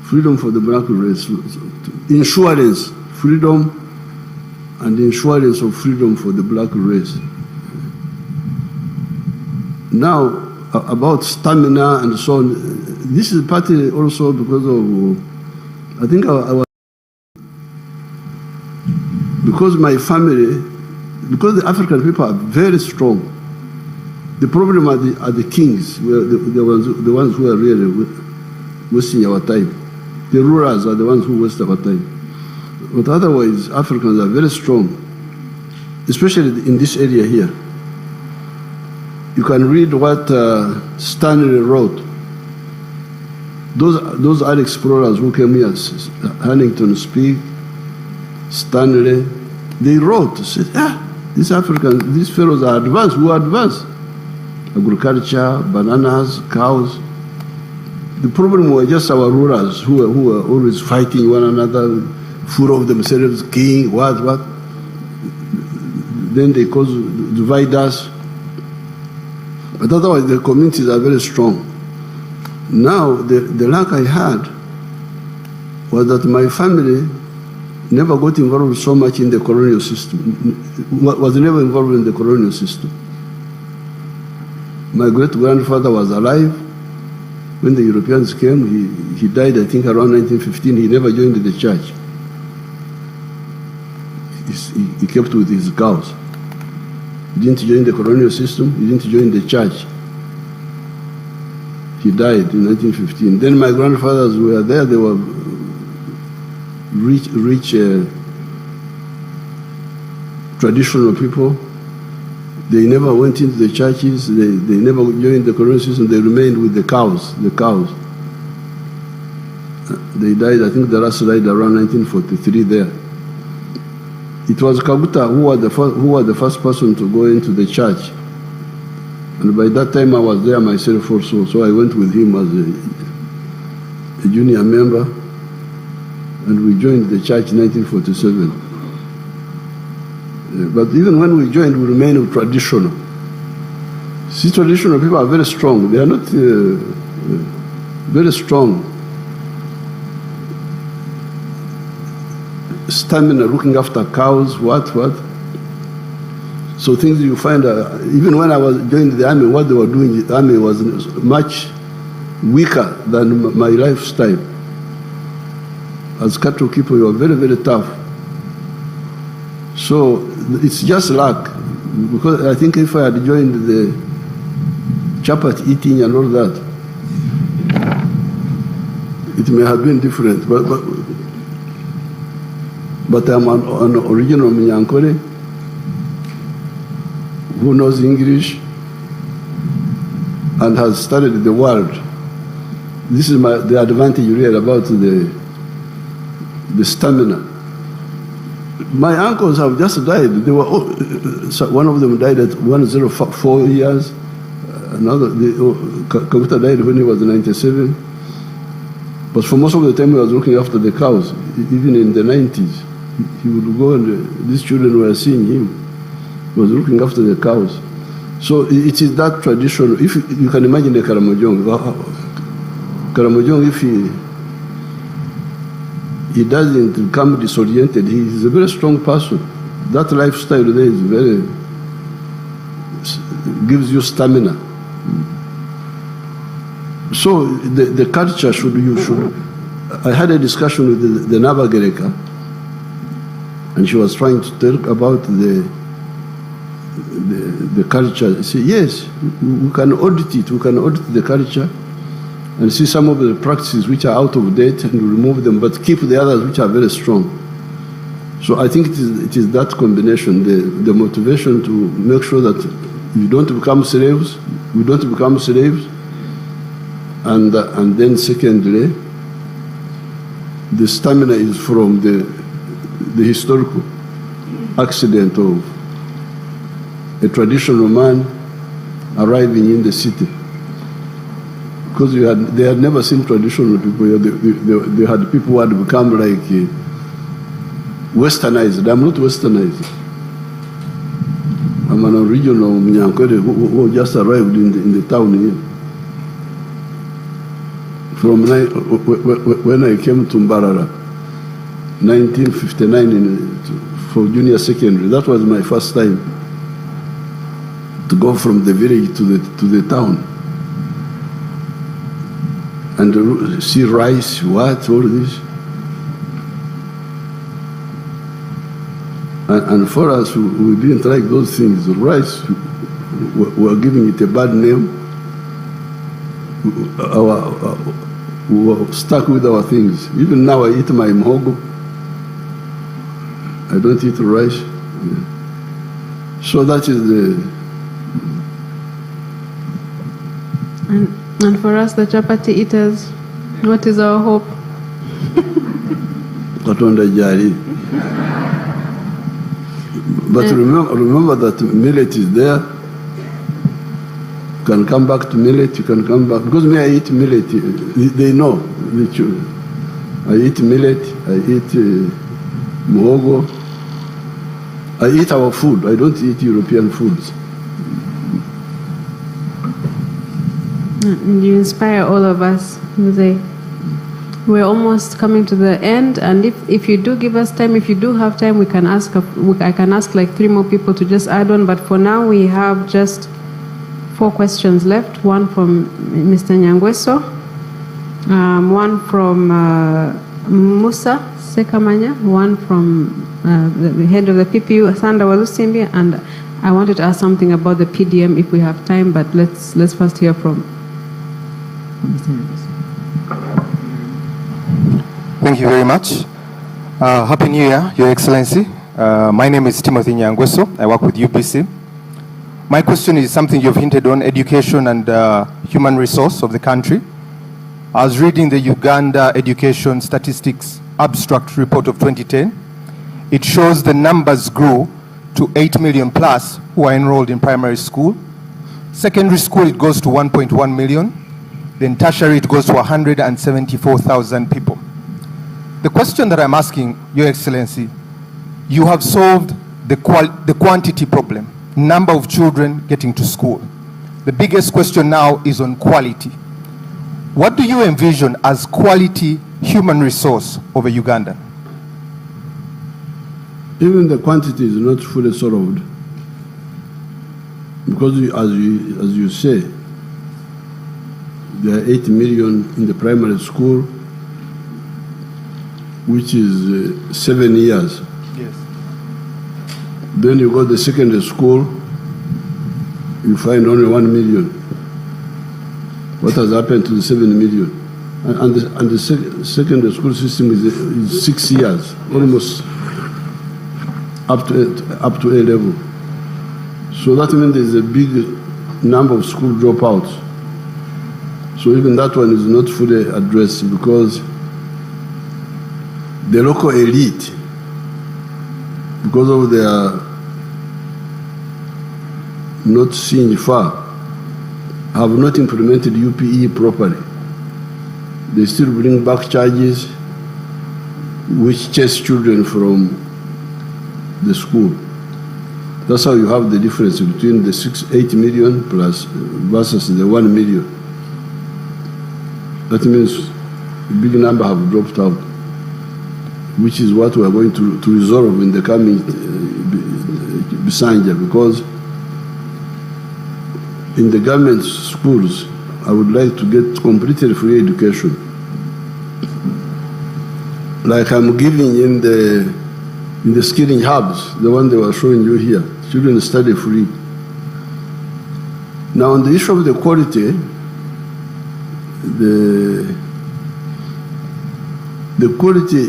Freedom for the black race. Insurance. Freedom and insurance of freedom for the black race. Now, about stamina and so on, this is partly also because of, I think because my family, because the African people are very strong. The problem are the kings, the ones who are really wasting our time. The rulers are the ones who waste our time. But otherwise, Africans are very strong, especially in this area here. You can read what Stanley wrote. Those are explorers who came here, Huntington Speke, Stanley, they wrote, said, these Africans, these fellows are advanced. Who are advanced? Agriculture, bananas, cows. The problem was just our rulers who were always fighting one another, full of themselves, king, what. Then they divide us. But otherwise, the communities are very strong. Now, the luck I had was that my family never got involved so much in the colonial system, was never involved in the colonial system. My great-grandfather was alive when the Europeans came. He died, I think, around 1915. He never joined the church. He kept with his cows. He didn't join the colonial system. He didn't join the church. He died in 1915. Then my grandfathers were there. They were rich traditional people. They never went into the churches. They never joined the colonial system. They remained with the cows. They died, I think the last died around 1943 there. It was Kaguta who was the first person to go into the church. And by that time I was there myself also, so I went with him as a junior member, and we joined the church in 1947. But even when we joined, we remained traditional. See, traditional people are very strong. They are not very strong. Stamina, looking after cows, what. So things you find, even when I was joining the army, what they were doing, the army was much weaker than my lifestyle. As cattle keeper, you are very, very tough. So it's just luck, because I think if I had joined the chapati eating and all that, it may have been different. But I'm an original Minyankore who knows English and has studied the world. This is the advantage really about the stamina. My uncles have just died. They were one of them died at 104 years. Another, Kaguta died when he was 97. But for most of the time he was looking after the cows. Even in the 90s, he would go and these children were seeing him. He was looking after the cows. So it is that tradition. If you can imagine the Karamojong, if he doesn't become disoriented, he is a very strong person. That lifestyle there is gives you stamina. So the culture should. I had a discussion with the Navagereka, and she was trying to talk about the the culture. Say, yes, we can audit it. We can audit the culture and see some of the practices which are out of date and remove them, but keep the others which are very strong. So I think it is that combination, the motivation to make sure that you don't become slaves, we don't become slaves, and then secondly, the stamina is from the historical accident of a traditional man arriving in the city. Because they had never seen traditional people. They had people who had become like westernized. I'm not westernized. I'm an original Mnyankore who just arrived in the town here. From when I came to Mbarara, 1959 for junior secondary, that was my first time to go from the village to the town and see rice, all this. And for us, we didn't like those things. The rice, we were giving it a bad name. We were stuck with our things. Even now, I eat my mhogo. I don't eat rice. So that is the... And for us, the chapati eaters, what is our hope? Katonda jari. But remember that millet is there. You can come back to millet, you can come back. Because me, I eat millet. They know. I eat millet, I eat muhogo. I eat our food. I don't eat European foods. You inspire all of us, Jose. We're almost coming to the end, and if you do give us time, if you do have time, I can ask like 3 more people to just add on, but for now we have just 4 questions left. One from Mr. Nyangweso, one from Musa Sekamanya, one from the head of the PPU, Sanda Walusimbi, and I wanted to ask something about the PDM if we have time, but let's first hear from Mr. Nyangweso. Thank you very much. Happy New Year, Your Excellency. My name is Timothy Nyangweso. I work with UBC. My question is something you've hinted on, education and human resource of the country. I was reading the Uganda Education Statistics Abstract Report of 2010. It shows the numbers grew to 8 million plus who are enrolled in primary school. Secondary school, it goes to 1.1 million. Then tertiary, it goes to 174,000 people. The question that I'm asking, Your Excellency, you have solved the quantity problem, number of children getting to school. The biggest question now is on quality. What do you envision as quality human resource over Uganda? Even the quantity is not fully solved. Because as you say, there are 8 million in the primary school, which is 7 years. Yes. Then you go to the secondary school, you find only 1 million. What has happened to the 7 million? And the secondary school system is 6 years, almost up to A level. So that means there's a big number of school dropouts. So even that one is not fully addressed because the local elite, because of their not seeing far, have not implemented UPE properly. They still bring back charges which chase children from the school. That's how you have the difference between the 8 million plus versus the 1 million. That means a big number have dropped out, which is what we are going to resolve in the coming Bisanja, because in the government schools, I would like to get completely free education. Like I'm giving in the skilling hubs, the one they were showing you here. Children study free. Now, on the issue of the quality, the quality,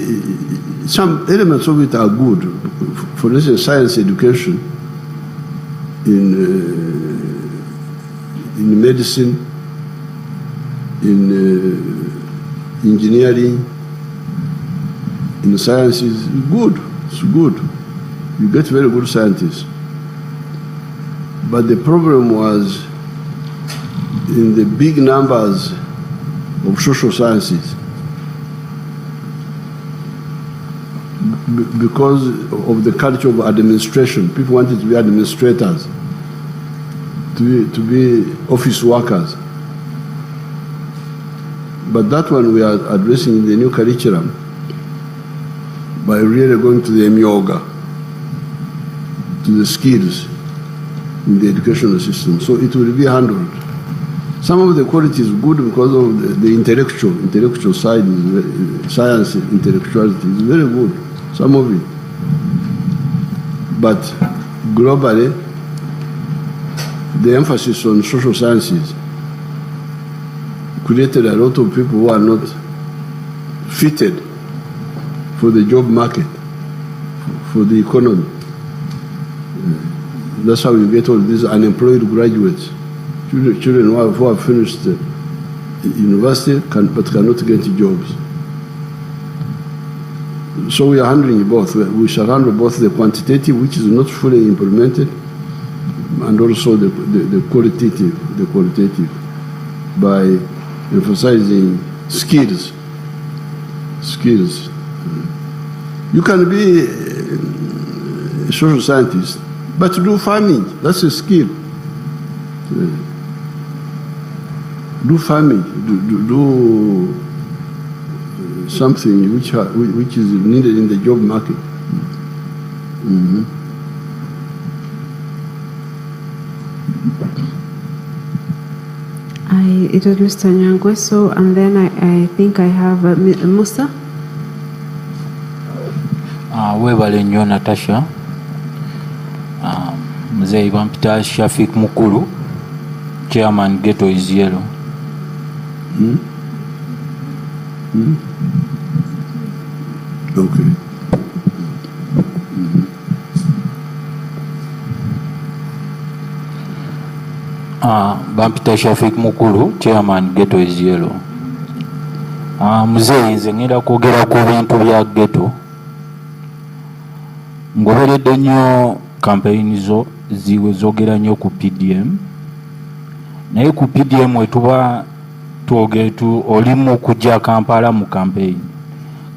some elements of it are good. For instance, science education in medicine, in engineering, in sciences, good. It's good. You get very good scientists. But the problem was in the big numbers of social sciences. Because of the culture of administration, people wanted to be administrators, to be office workers. But that one we are addressing in the new curriculum by really going to the yoga, to the skills in the educational system. So it will be handled. Some of the quality is good because of the intellectual side, science, intellectuality is very good. Some of it. But globally, the emphasis on social sciences created a lot of people who are not fitted for the job market, for the economy. That's how you get all these unemployed graduates, children who have finished university but cannot get jobs. So we are handling both. We shall handle both the quantitative, which is not fully implemented, and also the qualitative, by emphasizing skills. You can be a social scientist, but do farming. That's a skill. Do farming. Do something which is needed in the job market. Mm-hmm. It was Mr. Nyangweso, and then I think I have Musa. Webale nnyo Natasha. Mzee bampita Shafik Mukulu, Chairman Ghetto is Yellow. Okay. Bampita Shafik Mukulu, Chairman Ghetto is Yellow. Mzee nze ngenda kwogera ku bintu bya ghetto. Ngoberedde nnyo campaign zo ziwe zogera nnyo ku PDM. Naye ku PDM wetuba twogetu olimu kujja Kampala mu campaign.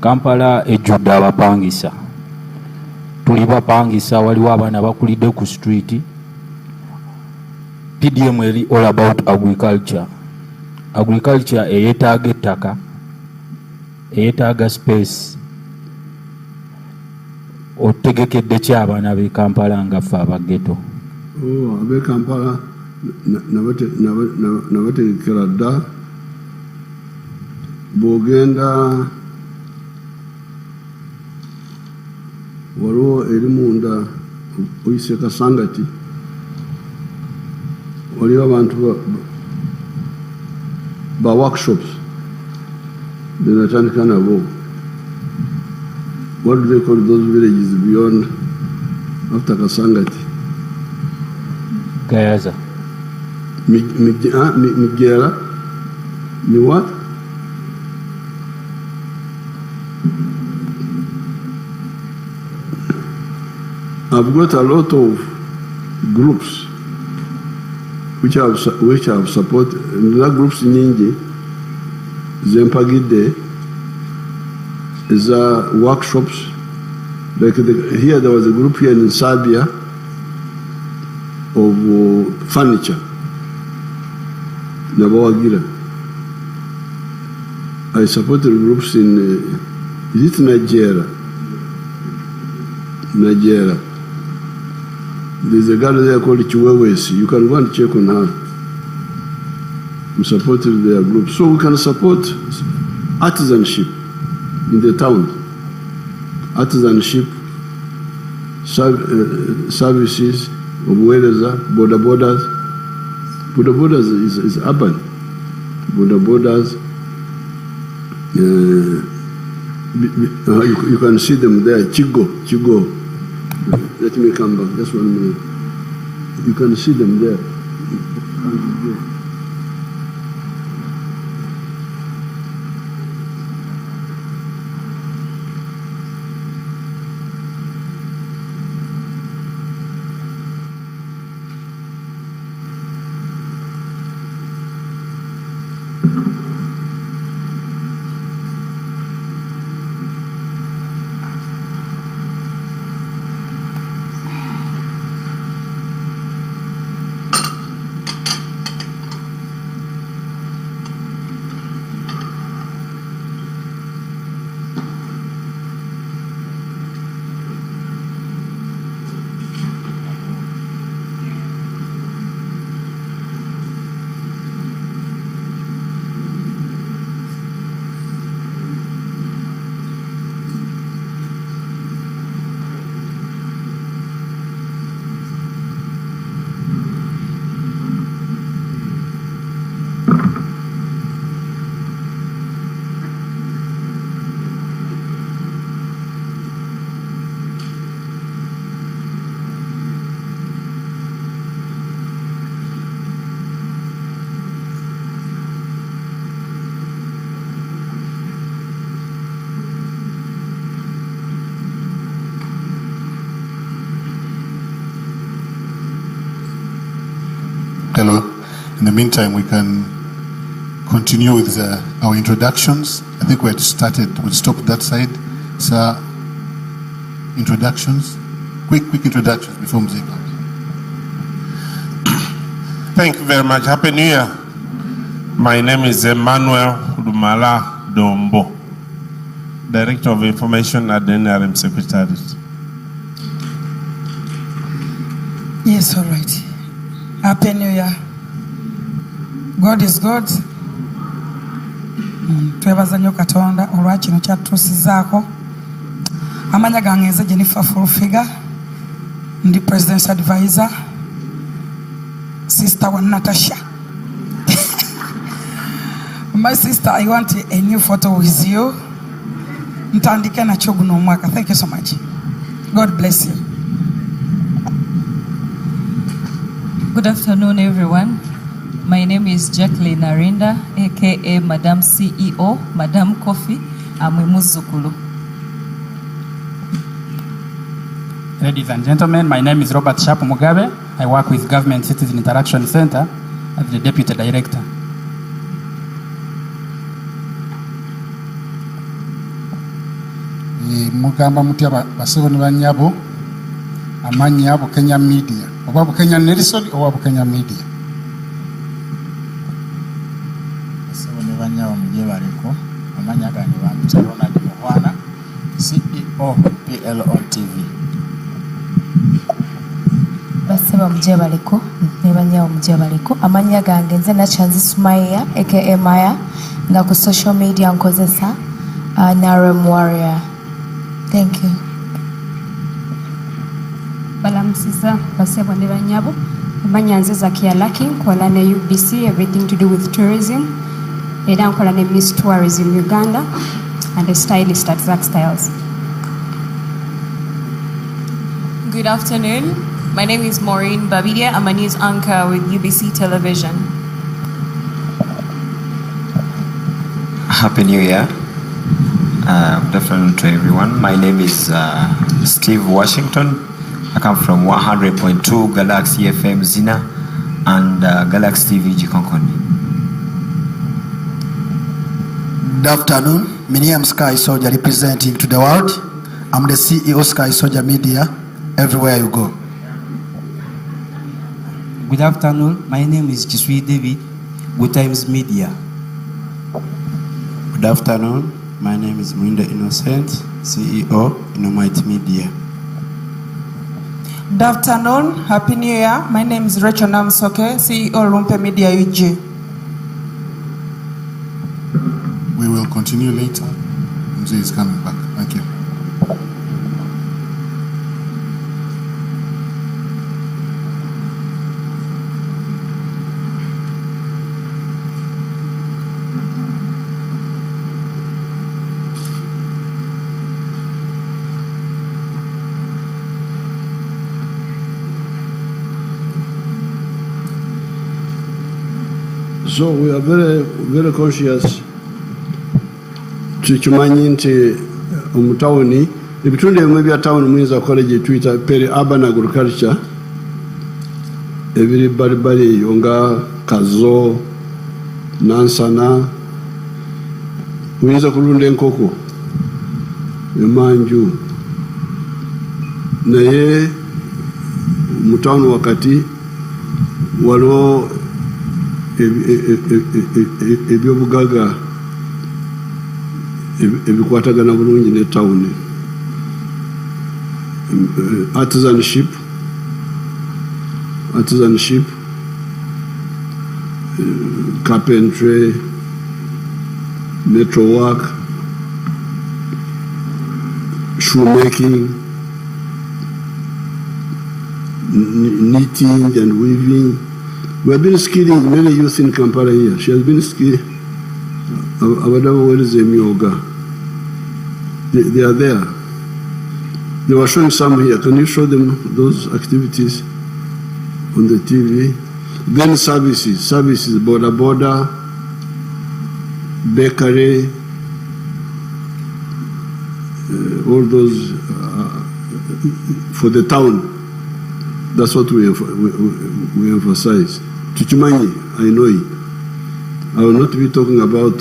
Kampala ejjudde abapangisa. Tuli bapangisa waliwo abaana bakulidde ku street. PDM eri all about agriculture. Agriculture eyetaaga ettaka, eyetaaga space. Otegekedde ki abaana b'e Kampala nga ffe abageto? Ab'e Kampala nabategekera dda. Bw'ogenda waliwo eri munda oyise Kasangati, waliwo abantu ba workshops benatandika nabo. What do they call those villages beyond after Kasangati? Gayaza. Migera. Ni what? I've got a lot of groups which have supported. The groups in India, Zempagide, is workshops. Like here, there was a group here in Serbia of furniture. Nabawagira. I supported groups in is it Nigeria? Nigeria. There's a girl there called Chiwewesi. You can go and check on her. We supported their group. So we can support artisanship in the town. Artisanship, services of welders, border borders, Buddha Borders is urban. Buddha Borders, you can see them there. Chigo. Let me come back, just 1 minute. You can see them there. Hello. In the meantime, we can continue with our introductions. I think we'll stop that side. Sir, introductions. Quick introductions before music comes. Thank you very much. Happy New Year. My name is Emmanuel Lumala Dombo, Director of Information at the NRM Secretariat. Yes, all right. Happy New Year. God is God. Twebaza nnyo Katonda olwa kino kyatutuusizaako. Amanya gange nze Jennifer Fulfiga, ndi President's Advisor, Sister wa Natasha. My sister, I want a new photo with you. Ntandike nakyo guno omwaka. Thank you so much. God bless you. Good afternoon, everyone. My name is Jacqueline Arinda, aka Madam CEO, Madam Coffee. I'm a Muzukulu. Ladies and gentlemen, my name is Robert Sharp Mugabe. I work with Government Citizen Interaction Center as the Deputy Director. Mugamba mutya basebo ne banyabo amanya abo Kenya Media oba Kenya Nelson oba Kenya Media basebo ne banyabo muje bareko amanya gani bamutse Ronald Muhwana CEO PLO TV basebo muje bareko ne banyabo muje bareko amanya gange nze na Chanzi Sumaya aka Maya nga ku social media nkozesa NRM Warrior. Thank you. Balamusiza basebo ne banyabo amanya nze Zakia Lucky nkola ne UBC everything to do with tourism era nkola ne Miss Tourism Uganda and a stylist at Zack Styles. Good afternoon. My name is Maureen Babidia. I'm a news anchor with UBC Television. Happy New Year. Good afternoon to everyone. My name is Steve Washington. I come from 100.2 Galaxy FM Zina and Galaxy TV Jikonkoni. Good afternoon. My name is Sky Soldier representing to the world. I'm the CEO Sky Soldier Media. Everywhere you go. Good afternoon. My name is Jisui David. Good Times Media. Good afternoon. My name is Muinda Innocent, CEO Innomite Media. Good afternoon. Happy New Year. My name is Rachel Namsoke, CEO Lumpe Media UG. We will continue later. Mzee is coming back. Thank you. So we are very, very conscious tukimanyi nti omutawuni ebitundu ebimu bya tawuni muyinza kukola gye tuyita peri-urban agriculture ebiri balibali eyo nga kazo nansana muyinza kulunda enkoko emanju naye mutawuni wakati waliwo ebyobugaga ebikwatagana bulungi ne tawuni artisanship carpentry, metal work, shoemaking, knitting and weaving. We have been skilling many youth in Kampala here. She has been skilling. They are there. They were showing some here. Can you show them those activities on the TV? Then services, border, bakery, all those for the town. That's what we emphasize. Tuchimanyi, I know it. I will not be talking about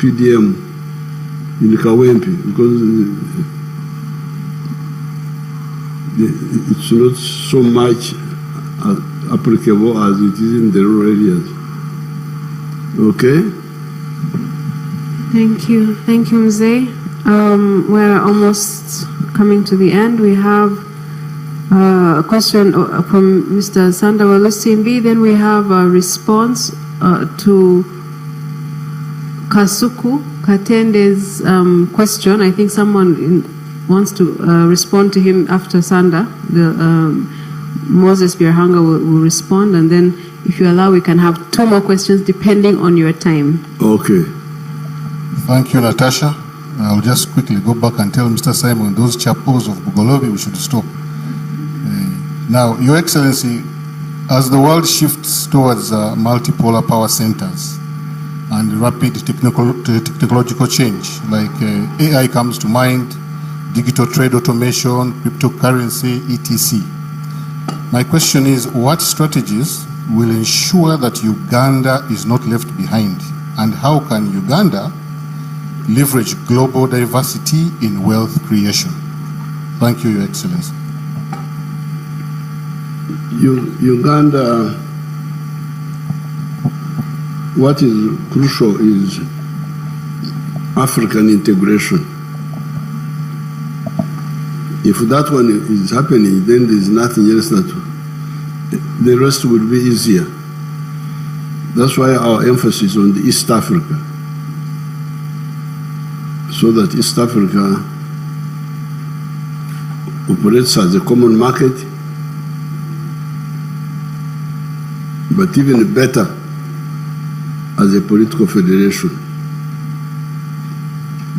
PDM in Kawempe because it's not so much applicable as it is in the rural areas. Okay? Thank you, Mzee. We're almost coming to the end. We have a question from Mr. Sandawalo Simbi. Then we have a response to Kasuku Katende's question. I think someone wants to respond to him after Sanda. Moses Birhanga will respond, and then if you allow, we can have 2 more questions depending on your time. Okay. Thank you, Natasha. I'll just quickly go back and tell Mr. Simon those chapels of Bugolobi we should stop. Now, Your Excellency, as the world shifts towards multipolar power centers and rapid technological change, like AI comes to mind, digital trade automation, cryptocurrency, etc. My question is, what strategies will ensure that Uganda is not left behind? And how can Uganda leverage global diversity in wealth creation? Thank you, Your Excellency. Uganda, what is crucial is African integration. If that one is happening, then there is nothing else that the rest will be easier. That's why our emphasis on the East Africa, so that East Africa operates as a common market, but even better as a political federation.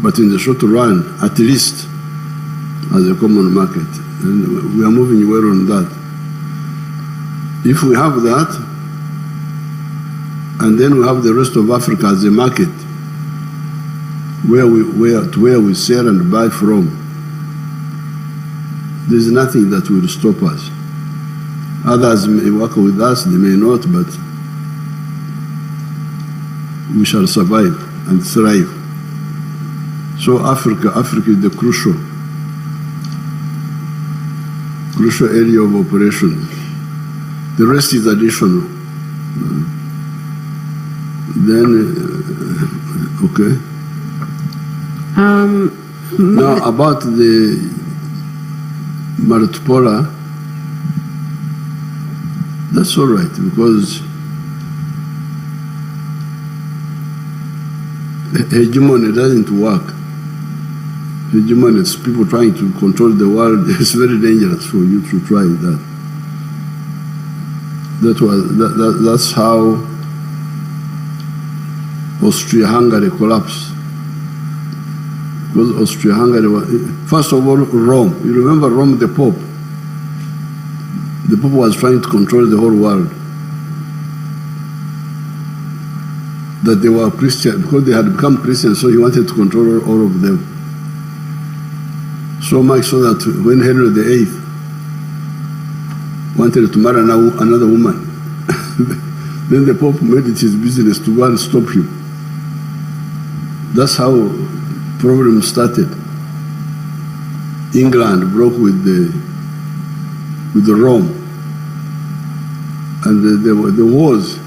But in the short run, at least as a common market. And we are moving well on that. If we have that, and then we have the rest of Africa as a market, where we sell and buy from, there's nothing that will stop us. Others may work with us, they may not, but we shall survive and thrive. So Africa is the crucial area of operation. The rest is additional. Then, okay. Now about the multipolar, that's all right, because hegemony doesn't work. Hegemony is people trying to control the world. It's very dangerous for you to try that. That's how Austria-Hungary collapsed. Because Austria-Hungary was, first of all, Rome. You remember Rome, the Pope? The Pope was trying to control the whole world. that they were Christian, because they had become Christian, so he wanted to control all of them. So much so that when Henry VIII wanted to marry another woman, then the Pope made it his business to go and stop him. That's how problems started. England broke with the Rome, and there were the wars.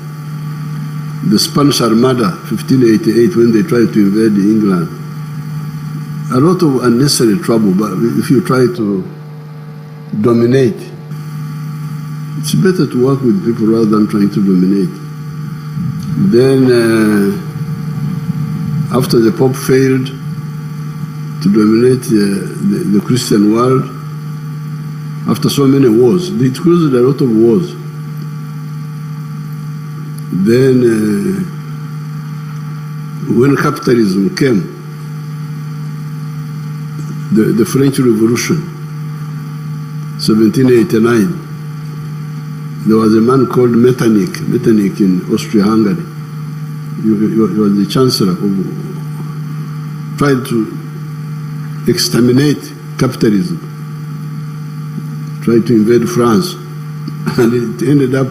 The Spanish Armada, 1588, when they tried to invade England. A lot of unnecessary trouble, but if you try to dominate, it's better to work with people rather than trying to dominate. Then, after the Pope failed to dominate the Christian world, after so many wars, it caused a lot of wars. Then, when capitalism came, the French Revolution, 1789, there was a man called Metternich in Austria-Hungary. He was the chancellor of trying to exterminate capitalism, tried to invade France, and it ended up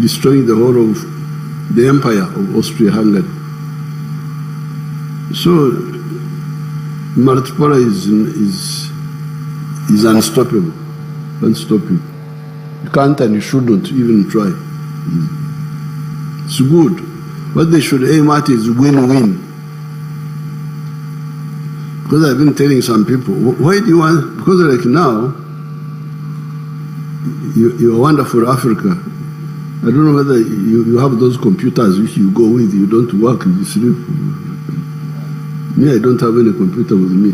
destroying the whole of the empire of Austria-Hungary. So multipolar is unstoppable. Can't stop it. You can't and you shouldn't even try. It's good. What they should aim at is win-win. Because I've been telling some people, why do you want, because like now, you're wonderful Africa. I don't know whether you have those computers which you go with, you don't work, you sleep. Me, I don't have any computer with me.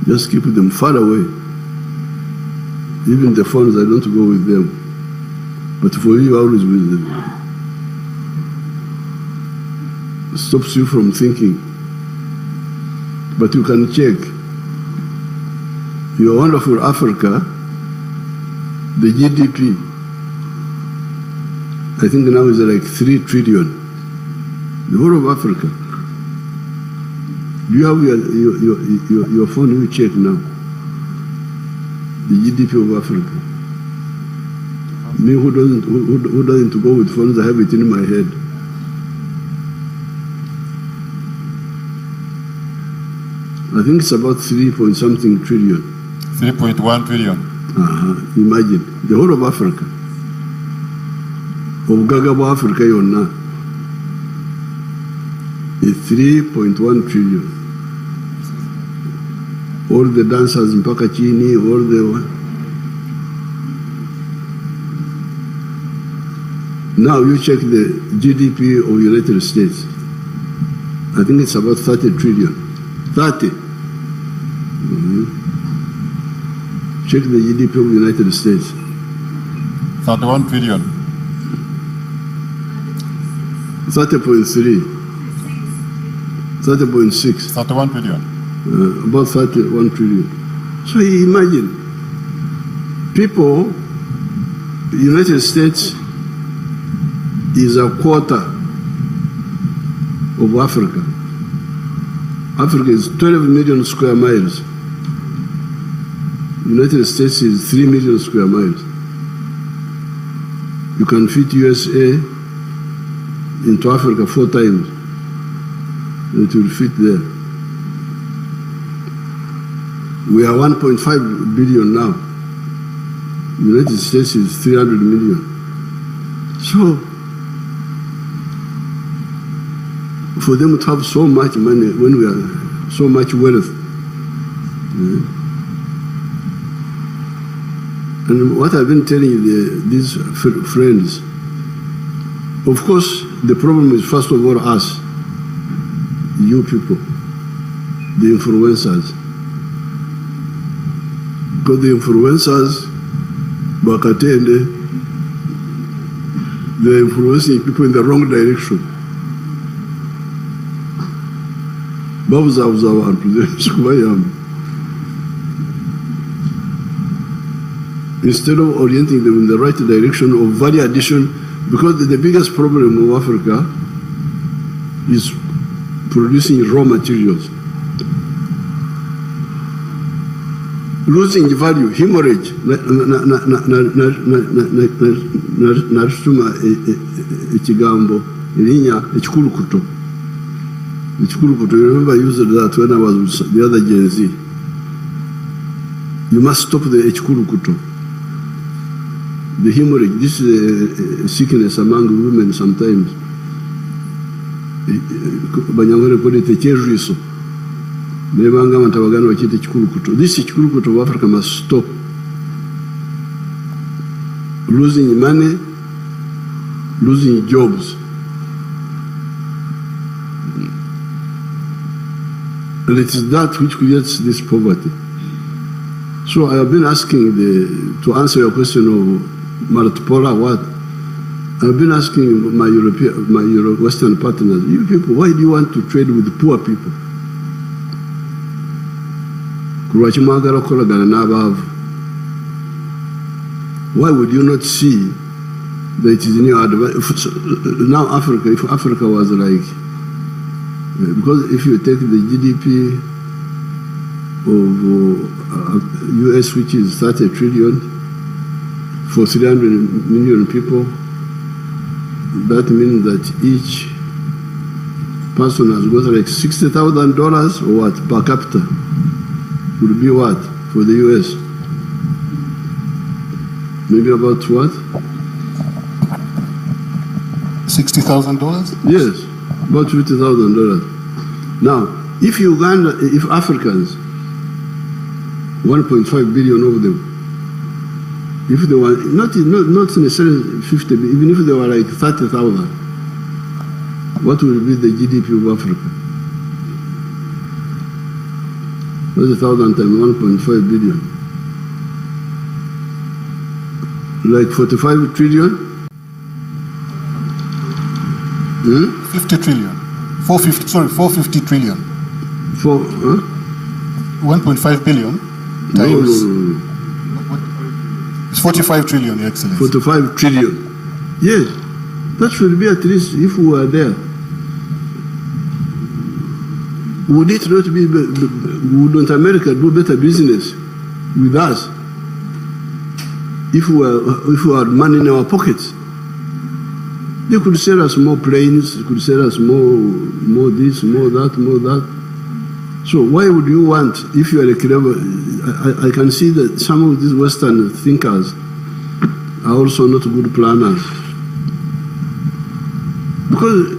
Just keep them far away. Even the phones, I don't go with them. But for you, always with them. It stops you from thinking. But you can check. Your wonderful Africa, the GDP, I think now is like 3 trillion. The whole of Africa. Do you have your phone? You check now. The GDP of Africa. Me who doesn't go with phones, I have it in my head. I think it's about 3-point-something trillion. 3.1 trillion. Imagine the whole of Africa. Of Gagabo Africa, you're now. It's 3.1 trillion. All the dancers in Pakachini, all the... Now you check the GDP of United States. I think it's about 30 trillion. 30. Check the GDP of United States. 31 trillion. 30.3. 30.6. 31 trillion. About 31 trillion. So you imagine, people, the United States is a quarter of Africa. Africa is 12 million square miles. The United States is 3 million square miles. You can fit USA into Africa 4 times. It will fit there. We are 1.5 billion now. The United States is 300 million. So, for them to have so much money when we are so much wealth. And what I've been telling these friends, of course, the problem is first of all us, you people, the influencers. Because the influencers, Bakatende, they're influencing people in the wrong direction. Instead of orienting them in the right direction of value addition Because the biggest problem of Africa is producing raw materials. Losing value, hemorrhage, narutuma ekigambo elinya ekikulukuto. You remember I used that when I was with the other Gen Z. You must stop the ekikulukuto. The hemorrhage, this is a sickness among women sometimes. Banyangore call it a cherriso. Nebanga mantabagano wakite chikulukuto. This chikulukuto of Africa must stop. Losing money, losing jobs. And it is that which creates this poverty. So I have been asking to answer your question of Maratopola, what? I've been asking my Western partners, you people, why do you want to trade with poor people? Why would you not see that it is in your advantage? Now Africa, if Africa was like, because if you take the GDP of US, which is 30 trillion, for 300 million people, that means that each person has got like $60,000 or what per capita would be what for the US? Maybe about what? $60,000? Yes, about $50,000. Now, if Africans, 1.5 billion of them, if they were not necessarily 50, even if they were like 30,000, what will be the GDP of Africa? 30,000 times 1.5 billion. Like 45 trillion? 50 trillion. 450 trillion. 1.5 billion times. No. It's 45 trillion, Your Excellency. 45 trillion. Yes. That should be at least if we were there. Would it not be, wouldn't America do better business with us if we had money in our pockets? They could sell us more planes, they could sell us more this, more that. So why would you want, if you are a clever, I can see that some of these Western thinkers are also not good planners. Because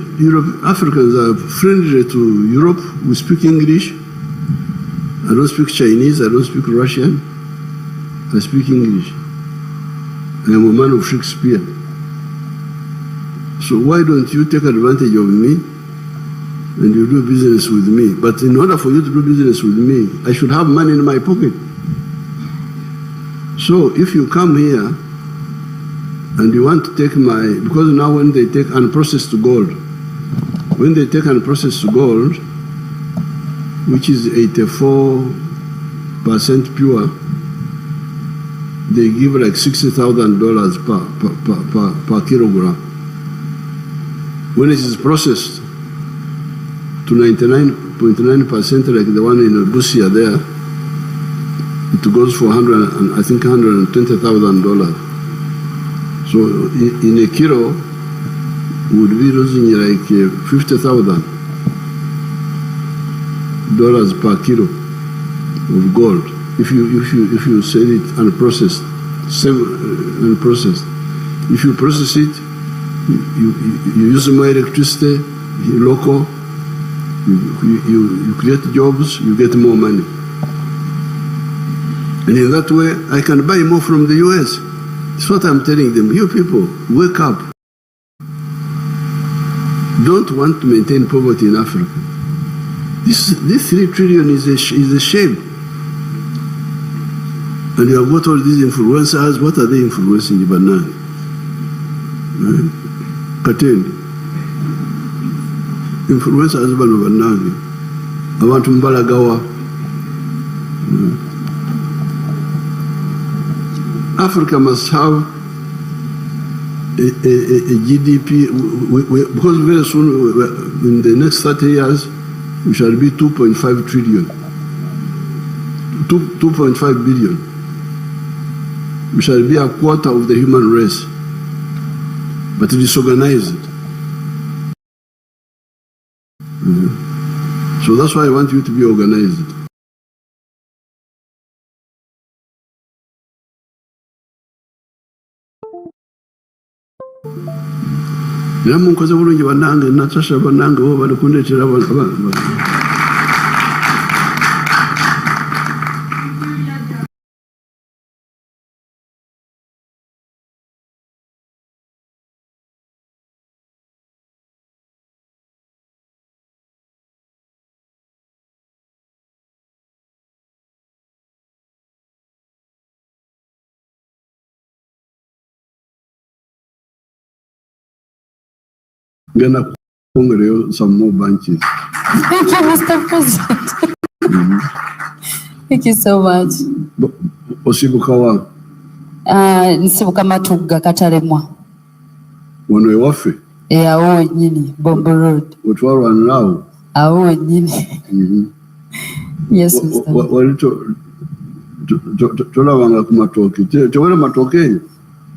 Africans are friendly to Europe, we speak English. I don't speak Chinese, I don't speak Russian, I speak English. I am a man of Shakespeare. So why don't you take advantage of me and you do business with me? But in order for you to do business with me, I should have money in my pocket. So if you come here and you want to take because now when they take unprocessed gold, which is 84% pure, they give like $60,000 per kilogram. When it is processed to 99.9%, like the one in Busia there, it goes for $120,000. So in a kilo, we would be losing like $50,000 per kilo of gold if you sell it unprocessed. If you process it, you use more electricity, local. You create jobs, you get more money. And in that way, I can buy more from the US. That's what I'm telling them. You people, wake up. Don't want to maintain poverty in Africa. This 3 trillion is a shame. And you have got all these influencers. What are they influencing the banana? Kateni. Influencers bano banange. Abantu mbalagawa. Africa must have GDP, because very soon, in the next 30 years, we shall be 2.5 trillion, 2.5 billion. We shall be a quarter of the human race, but disorganized. So that's why I want you to be organized. Munkoze bulungi banange Natasha banange bo bali kundetera abantu. Gonna congregate some more branches. Thank you, Mr. President. Thank you so much. Osibukawa. Nsibuka Matugga Katalemwa. Wano ewaffe. Awo nyini Bombo Road. Otwalwa naawo. Awo nyini. Yes, Mr. Wali tolabanga ku matooke. Tewali matooke eyo?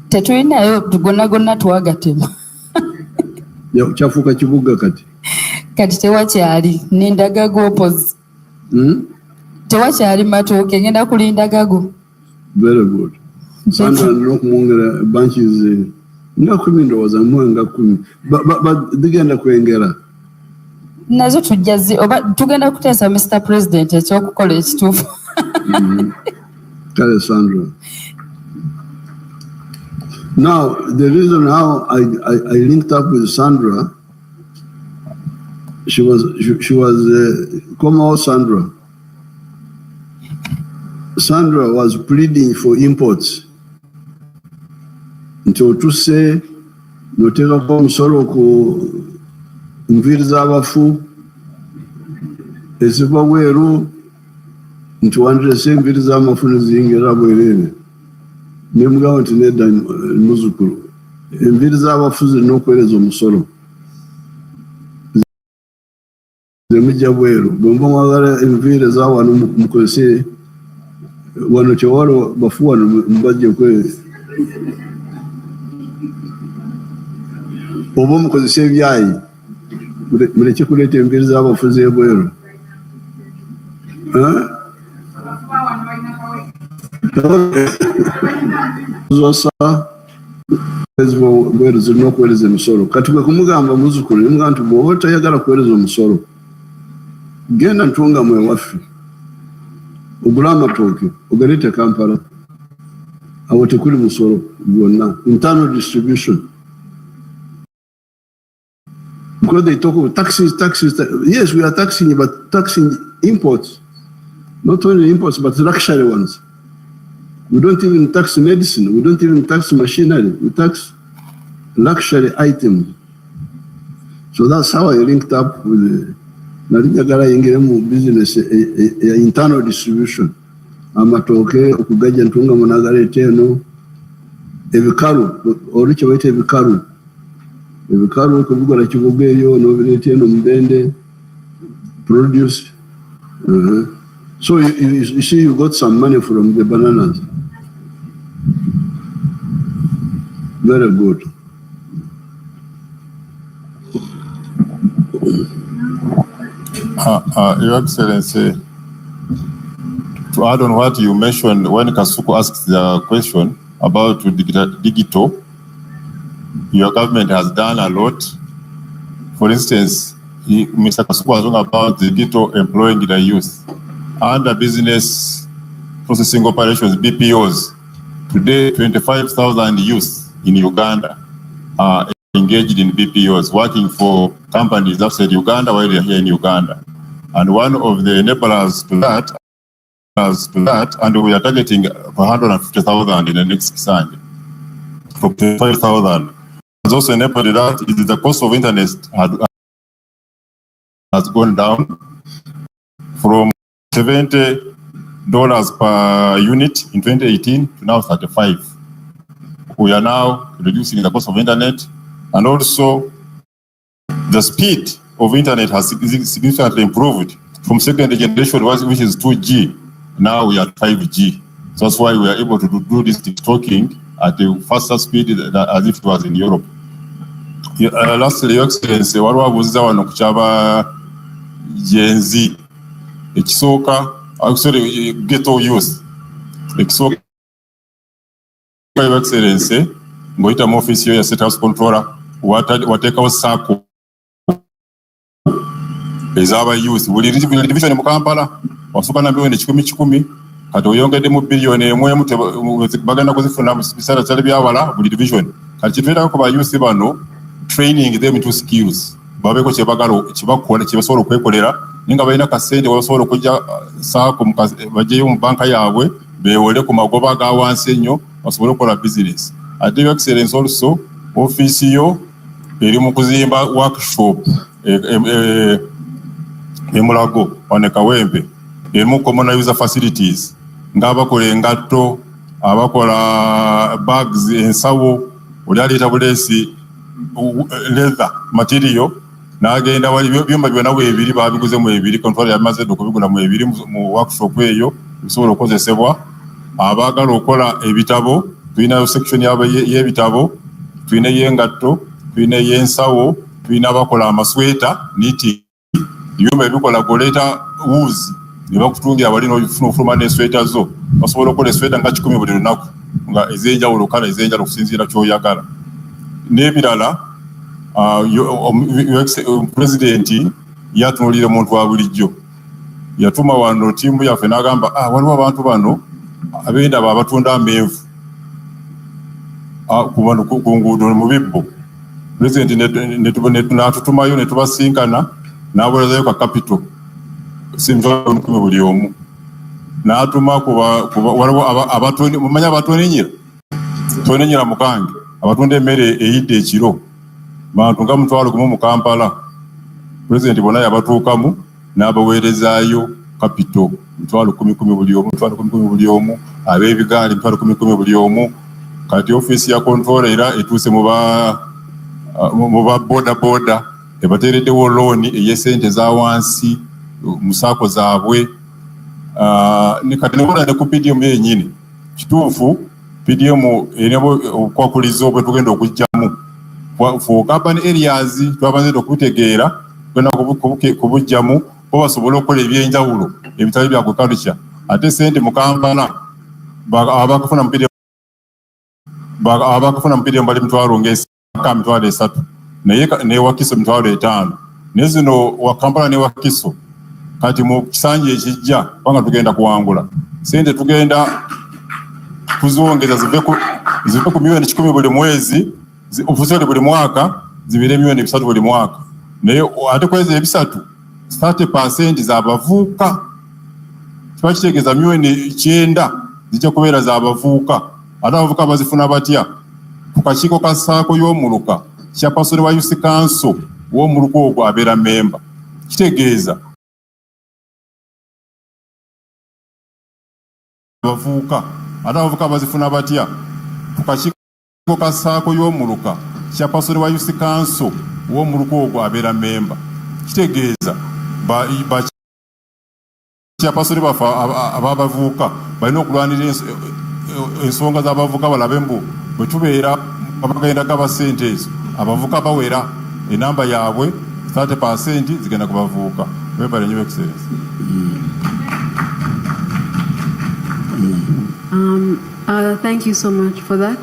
Tetulinayo gonna twagatema. Kyafuuka kibuga kati. Kati tewakyali n'endagago opozi. Tewakyali matooke ngenda kulinda gago. Very good. Sandra n'okumwongera branches nga 10 ndowooza nga 10 zigenda kwengera. Nazo tujja oba tugenda kuteesa Mr. President ekyokukola ekituufu. Kale Sandra. Now, the reason how I linked up with Sandra, she was Como Sandra. Sandra was pleading for imports. Until to say, no take up omusolo ku nviiri z'abafu, eziva bweru, ntiwandise enviiri z'amafu neziyingira bwereere. Nemugamba nti nedda muzukulu enviiri z'abafu zirina okuweereza omusolo zemujja bweru bwemba mwagala enviiri ezawano mukozese wano kyewalo bafu wano mubajje oba mukozese ebyayi muleke kuleeta enviiri z'abafu z'ebweru. Zosa bweru zirina okuweereza emisolo kati bwe kumugamba muzukulu nemugamba nti bw'oba tayagala kuweereza omusolo genda ntungamu ewaffe ogule amatooke ogaleete Kampala awo tekuli musolo gwonna internal distribution because they talk about taxes. Yes, we are taxing, but taxing imports, not only imports but luxury ones. We don't even tax medicine. We don't even tax machinery. We tax luxury items. So that's how I linked up with the business, internal distribution. Amatoke, okugaja ntunga munagaleete eno, ebikalu, oricho waite ebikalu. Ebikalu kubigola kibuga eyo n'obireeta eno Mubende, produce. So you see you got some money from the bananas. Very good. Your Excellency, to add on what you mentioned when Kasuku asked the question about digital, your government has done a lot. For instance, Mr. Kasuku was talking about the digital employing the youth. Under business processing operations, BPOs, today 25,000 youth in Uganda are engaged in BPOs, working for companies outside Uganda while they are here in Uganda. And one of the enablers to that, and we are targeting 150,000 in the next Sunday, from 25,000. Has also enabled that is the cost of internet has gone down from $70 per unit in 2018 to now 35. we are now reducing the cost of internet, and also the speed of internet has significantly improved from second generation, which is 2G. Now we are 5G. So that's why we are able to do this TikToking at a faster speed as if it was in Europe. Lastly, Your Excellency, waliwo abuuziza wano ku kyaba Gen Z. Ekisooka, sorry, ghetto youth. Ekisooka, Your Excellency, ng'oyita mu office yo ya State House Controller, wateekawo SACCO ez'aba youth. Buli division mu Kampala wasuka na milioni 10 kati oyongeddemu biliyoni emu bagenda kuzifuna mu biseera byali byawala buli division. Kati kitwetaaga ku ba youth bano training them into skills. Babeeko kyebasobola okwekolera naye nga balina kasente basobola okujja SACCO bajjeyo mu banka yaabwe beewole ku magoba aga wansi ennyo basobole okukola business. Ate Your Excellency also office yo eri mu kuzimba workshop Mulago on Kawempe erimu common user facilities ng'abakola engatto abakola bags ensawo oli aleeta buleesi leather material n'agenda wali byuma byonna weebiri babiguze mu ebiri controller yamaze okubigula mu ebiri mu workshop eyo bisobola okukozesebwa. Abaagala okukola ebitabo tulina section y'ebitabo, tulina y'engatto, tulina y'ensawo, tulina abakola amasweta knitting. Byuma ebikola goleeta wools ne bakutungira balina ofuluma n'esweta zo basobola okukola esweta nga 10 buli lunaku nga ez'enjawulo kala ez'enjawulo okusinziira ky'oyagala n'ebirala. Pulezidenti yatunuulira omuntu wa bulijjo yatuma wano ttiimu yaffe n'agamba waliwo abantu bano abendaba abatunda amenvu ku nguudo mu bibbo. Pulezidenti n'atutumayo ne tubasinkana n'aweerezayo ka kapito simitwalo 10 buli omu n'atuma waliwo mumanyi abatoninyira mukange abatunda emmere eyidde ekiro bantu nga 1,000 mu Kampala. Pulezidenti bonna yabatuukamu n'abaweerezaayo kapito 10,000 buli omu, 10,000 buli omu, ab'ebigaali 10,000 buli omu. Kati ofiisi ya controller era etuuse mu ba boda ebateereddewo looni ey'essente za wansi mu SACCO zaabwe. Kati nebona ne ku PDM yennyini kituufu PDM erina okwakuliza obwe tugenda okugyamu for urban areas twabanze okubitegeera tugenda kubugyamu bo basobole okukola ebyenjawulo ebitali bya agriculture. Ate sente mu Kampala abakafuna mu PDM bali mitwalo ng'emitwalo 3 naye newakiso 5,000 naye zino wa Kampala ne Wakiso kati mu kisanja ekijja kubanga tugenda kuwangula sente tugenda kuzongeza zive ku milioni 10 buli mwezi ofusole buli mwaka zibire milioni 3 buli mwaka. Naye ate kwezi ebisatu 30% z'abavuuka kiba kitegeeza milioni 9 zijja kubeera z'abavuuka. Ate abavuuka bazifuna batya? Ku kakiiko ka SACCO y'omuluka chairperson wa Youth Council w'omuluka ogwo abeera memba. Kitegeeza abavuuka ate abavuuka bazifuna batya? Ku kakiiko ka SACCO y'omuluka chairperson wa Youth Council w'omuluka ogwo abeera memba. Kitegeeza chairperson baffe ababavuuka balina okulwanira ensonga z'abavuuka balabe mbu bwe tubeera abagenda gaba ssente ezo abavuuka bawera enamba yaabwe 30% zigenda ku bavuuka. Webale nnyo Excellency. Thank you so much for that.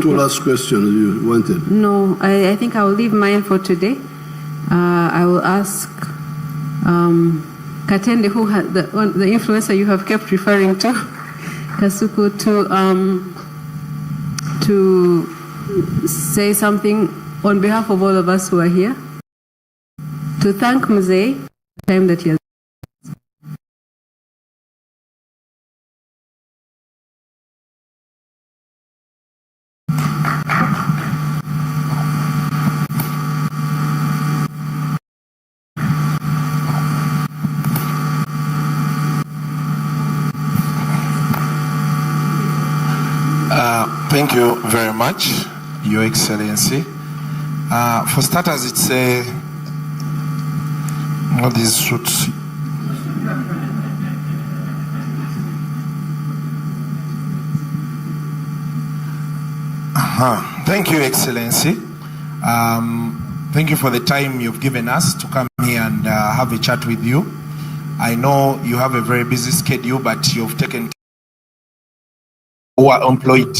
Two last questions you wanted. No, I think I will leave mine for today. I will ask Katende, who had the influencer you have kept referring to, Kasuku, to say something on behalf of all of us who are here, to thank Mzee for the time that he has. Thank you very much, Your Excellency. For starters, it's a what is suits. Thank you, Excellency. Thank you for the time you've given us to come here and have a chat with you. I know you have a very busy schedule, but you've taken who are employed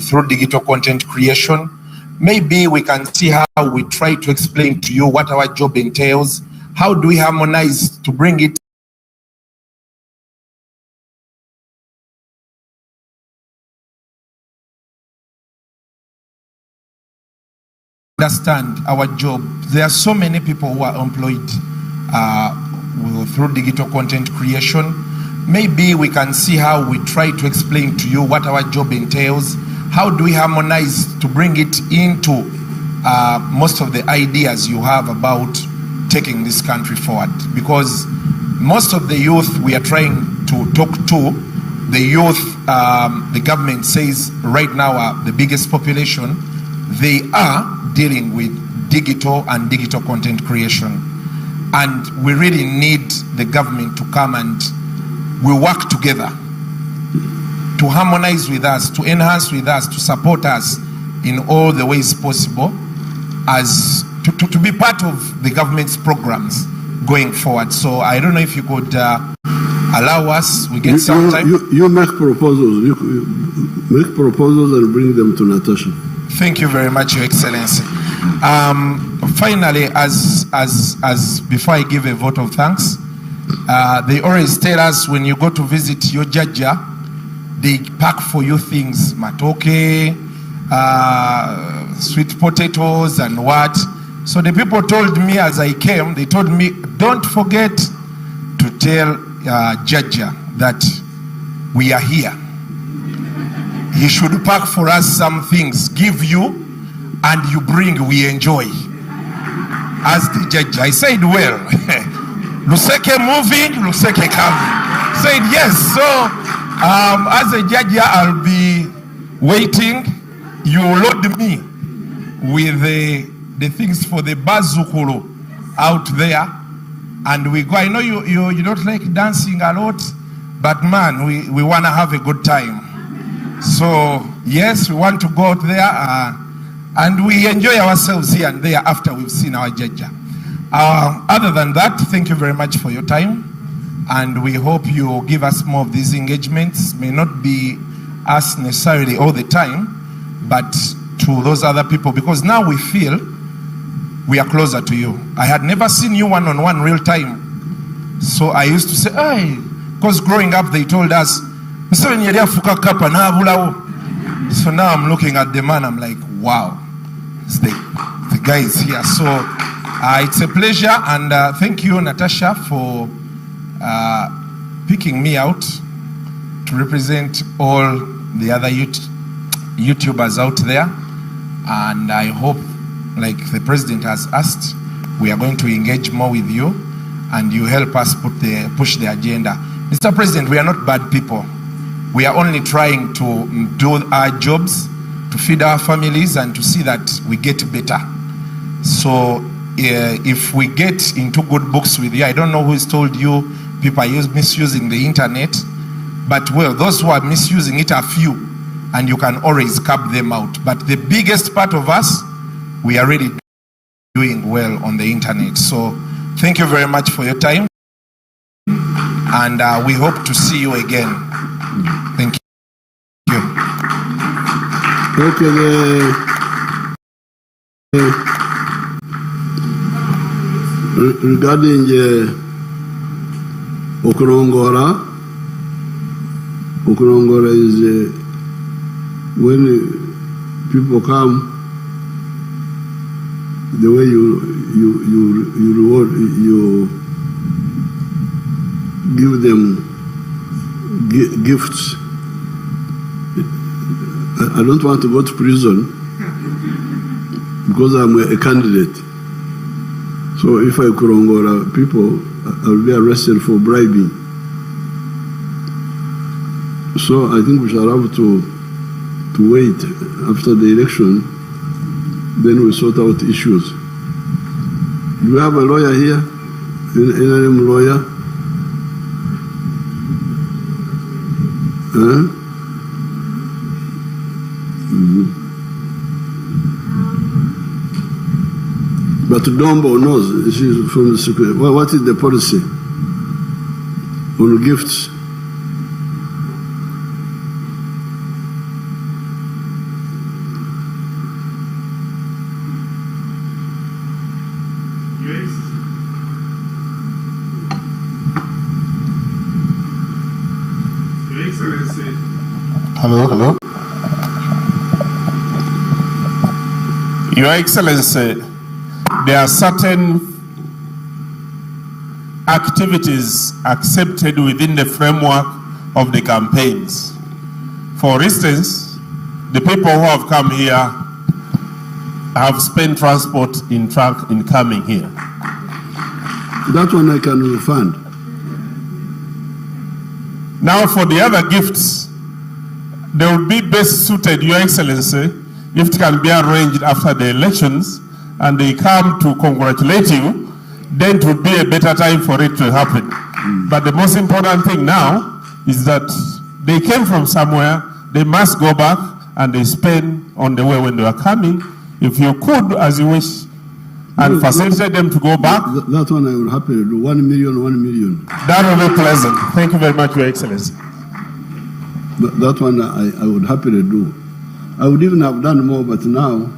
through digital content creation. Maybe we can see how we try to explain to you what our job entails. How do we harmonize to bring it understand our job. There are so many people who are employed through digital content creation. Maybe we can see how we try to explain to you what our job entails. How do we harmonize to bring it into most of the ideas you have about taking this country forward? Because most of the youth we are trying to talk to, the youth the government says right now are the biggest population, they are dealing with digital and digital content creation. And we really need the government to come and we work together to harmonize with us, to enhance with us, to support us in all the ways possible as to be part of the government's programs going forward. So I don't know if you could allow us, we get some time. You make proposals. You make proposals and bring them to Natasha. Thank you very much, Your Excellency. Finally, as before I give a vote of thanks, they always tell us when you go to visit your Jjaja, they pack for you things, matoke, sweet potatoes and what. So the people told me as I came, they told me, don't forget to tell Jjaja that we are here. He should pack for us some things, give you, and you bring, we enjoy. As the Jjaja, I said, well, Luseke moving, Luseke coming. Said yes. So as a Jjaja, I'll be waiting. You load me with the things for the bazukulu out there, and we go. I know you don't like dancing a lot, but man, we want to have a good time. So yes, we want to go out there and we enjoy ourselves here and there after we've seen our Jjaja. Other than that, thank you very much for your time, and we hope you give us more of these engagements. May not be us necessarily all the time, but to those other people, because now we feel we are closer to you. I had never seen you one-on-one real time, so I used to say, hey, because growing up they told us, Museveni yali afuka kapa n'abulawo. So now I'm looking at the man, I'm like, wow, the guy is here. So it's a pleasure, and thank you, Natasha, for picking me out to represent all the other YouTubers out there. And I hope, like the president has asked, we are going to engage more with you, and you help us push the agenda. Mr. President, we are not bad people. We are only trying to do our jobs, to feed our families, and to see that we get better. So if we get into good books with you, I don't know who's told you people are misusing the internet, but well, those who are misusing it are few, and you can always curb them out. But the biggest part of us, we are really doing well on the internet. So thank you very much for your time, and we hope to see you again. Thank you. Okay. Regarding Okurongora is when people come, the way you reward, you give them gifts. I don't want to go to prison because I'm a candidate. So if I Kurongora people, I'll be arrested for bribing. So I think we shall have to to wait after the election, then we sort out issues. Do we have a lawyer here? NRM lawyer? Huh? But Dombo knows, she's from the secret. Well, what is the policy on gifts? Your Excellency. Hello. Your Excellency, there are certain activities accepted within the framework of the campaigns. For instance, the people who have come here have spent transport in truck in coming here. That one I can refund. Now for the other gifts, they will be best suited, Your Excellency, if it can be arranged after the elections and they come to congratulate you, then it would be a better time for it to happen. But the most important thing now is that they came from somewhere, they must go back and they spend on the way when they are coming. If you could, as you wish, and facilitate them to go back. That one I will happily do. 1 million, 1 million. That will be pleasant. Thank you very much, Your Excellency. That one I would happily do. I would even have done more, but now,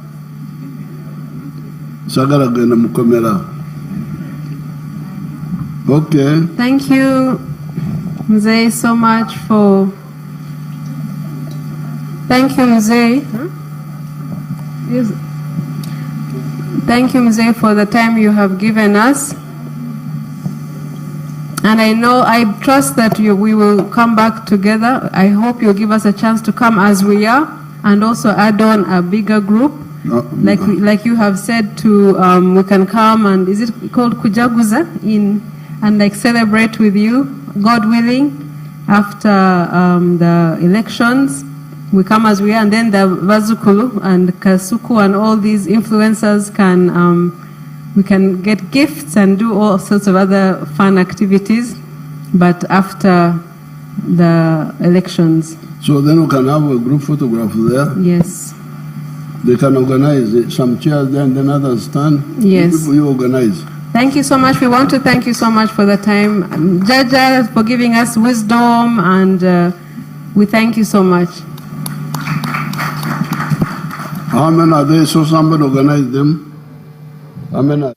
Sagara Gena Mukomera. Okay. Thank you, Mzee, so much for. Thank you, Mzee. Yes. Thank you, Mzee, for the time you have given us. And I trust that we will come back together. I hope you'll give us a chance to come as we are and also add on a bigger group. Like you have said, we can come and, is it called Kujaguza? And like celebrate with you, God willing, after the elections. We come as we are, and then the Vazukulu and Kasuku and all these influencers we can get gifts and do all sorts of other fun activities, but after the elections. So then we can have a group photograph there? Yes. They can organize some chairs there and then others stand? Yes. People you organize. Thank you so much. We want to thank you so much for the time. Jjaja for giving us wisdom, and we thank you so much. How many are they? So somebody organize them? How many?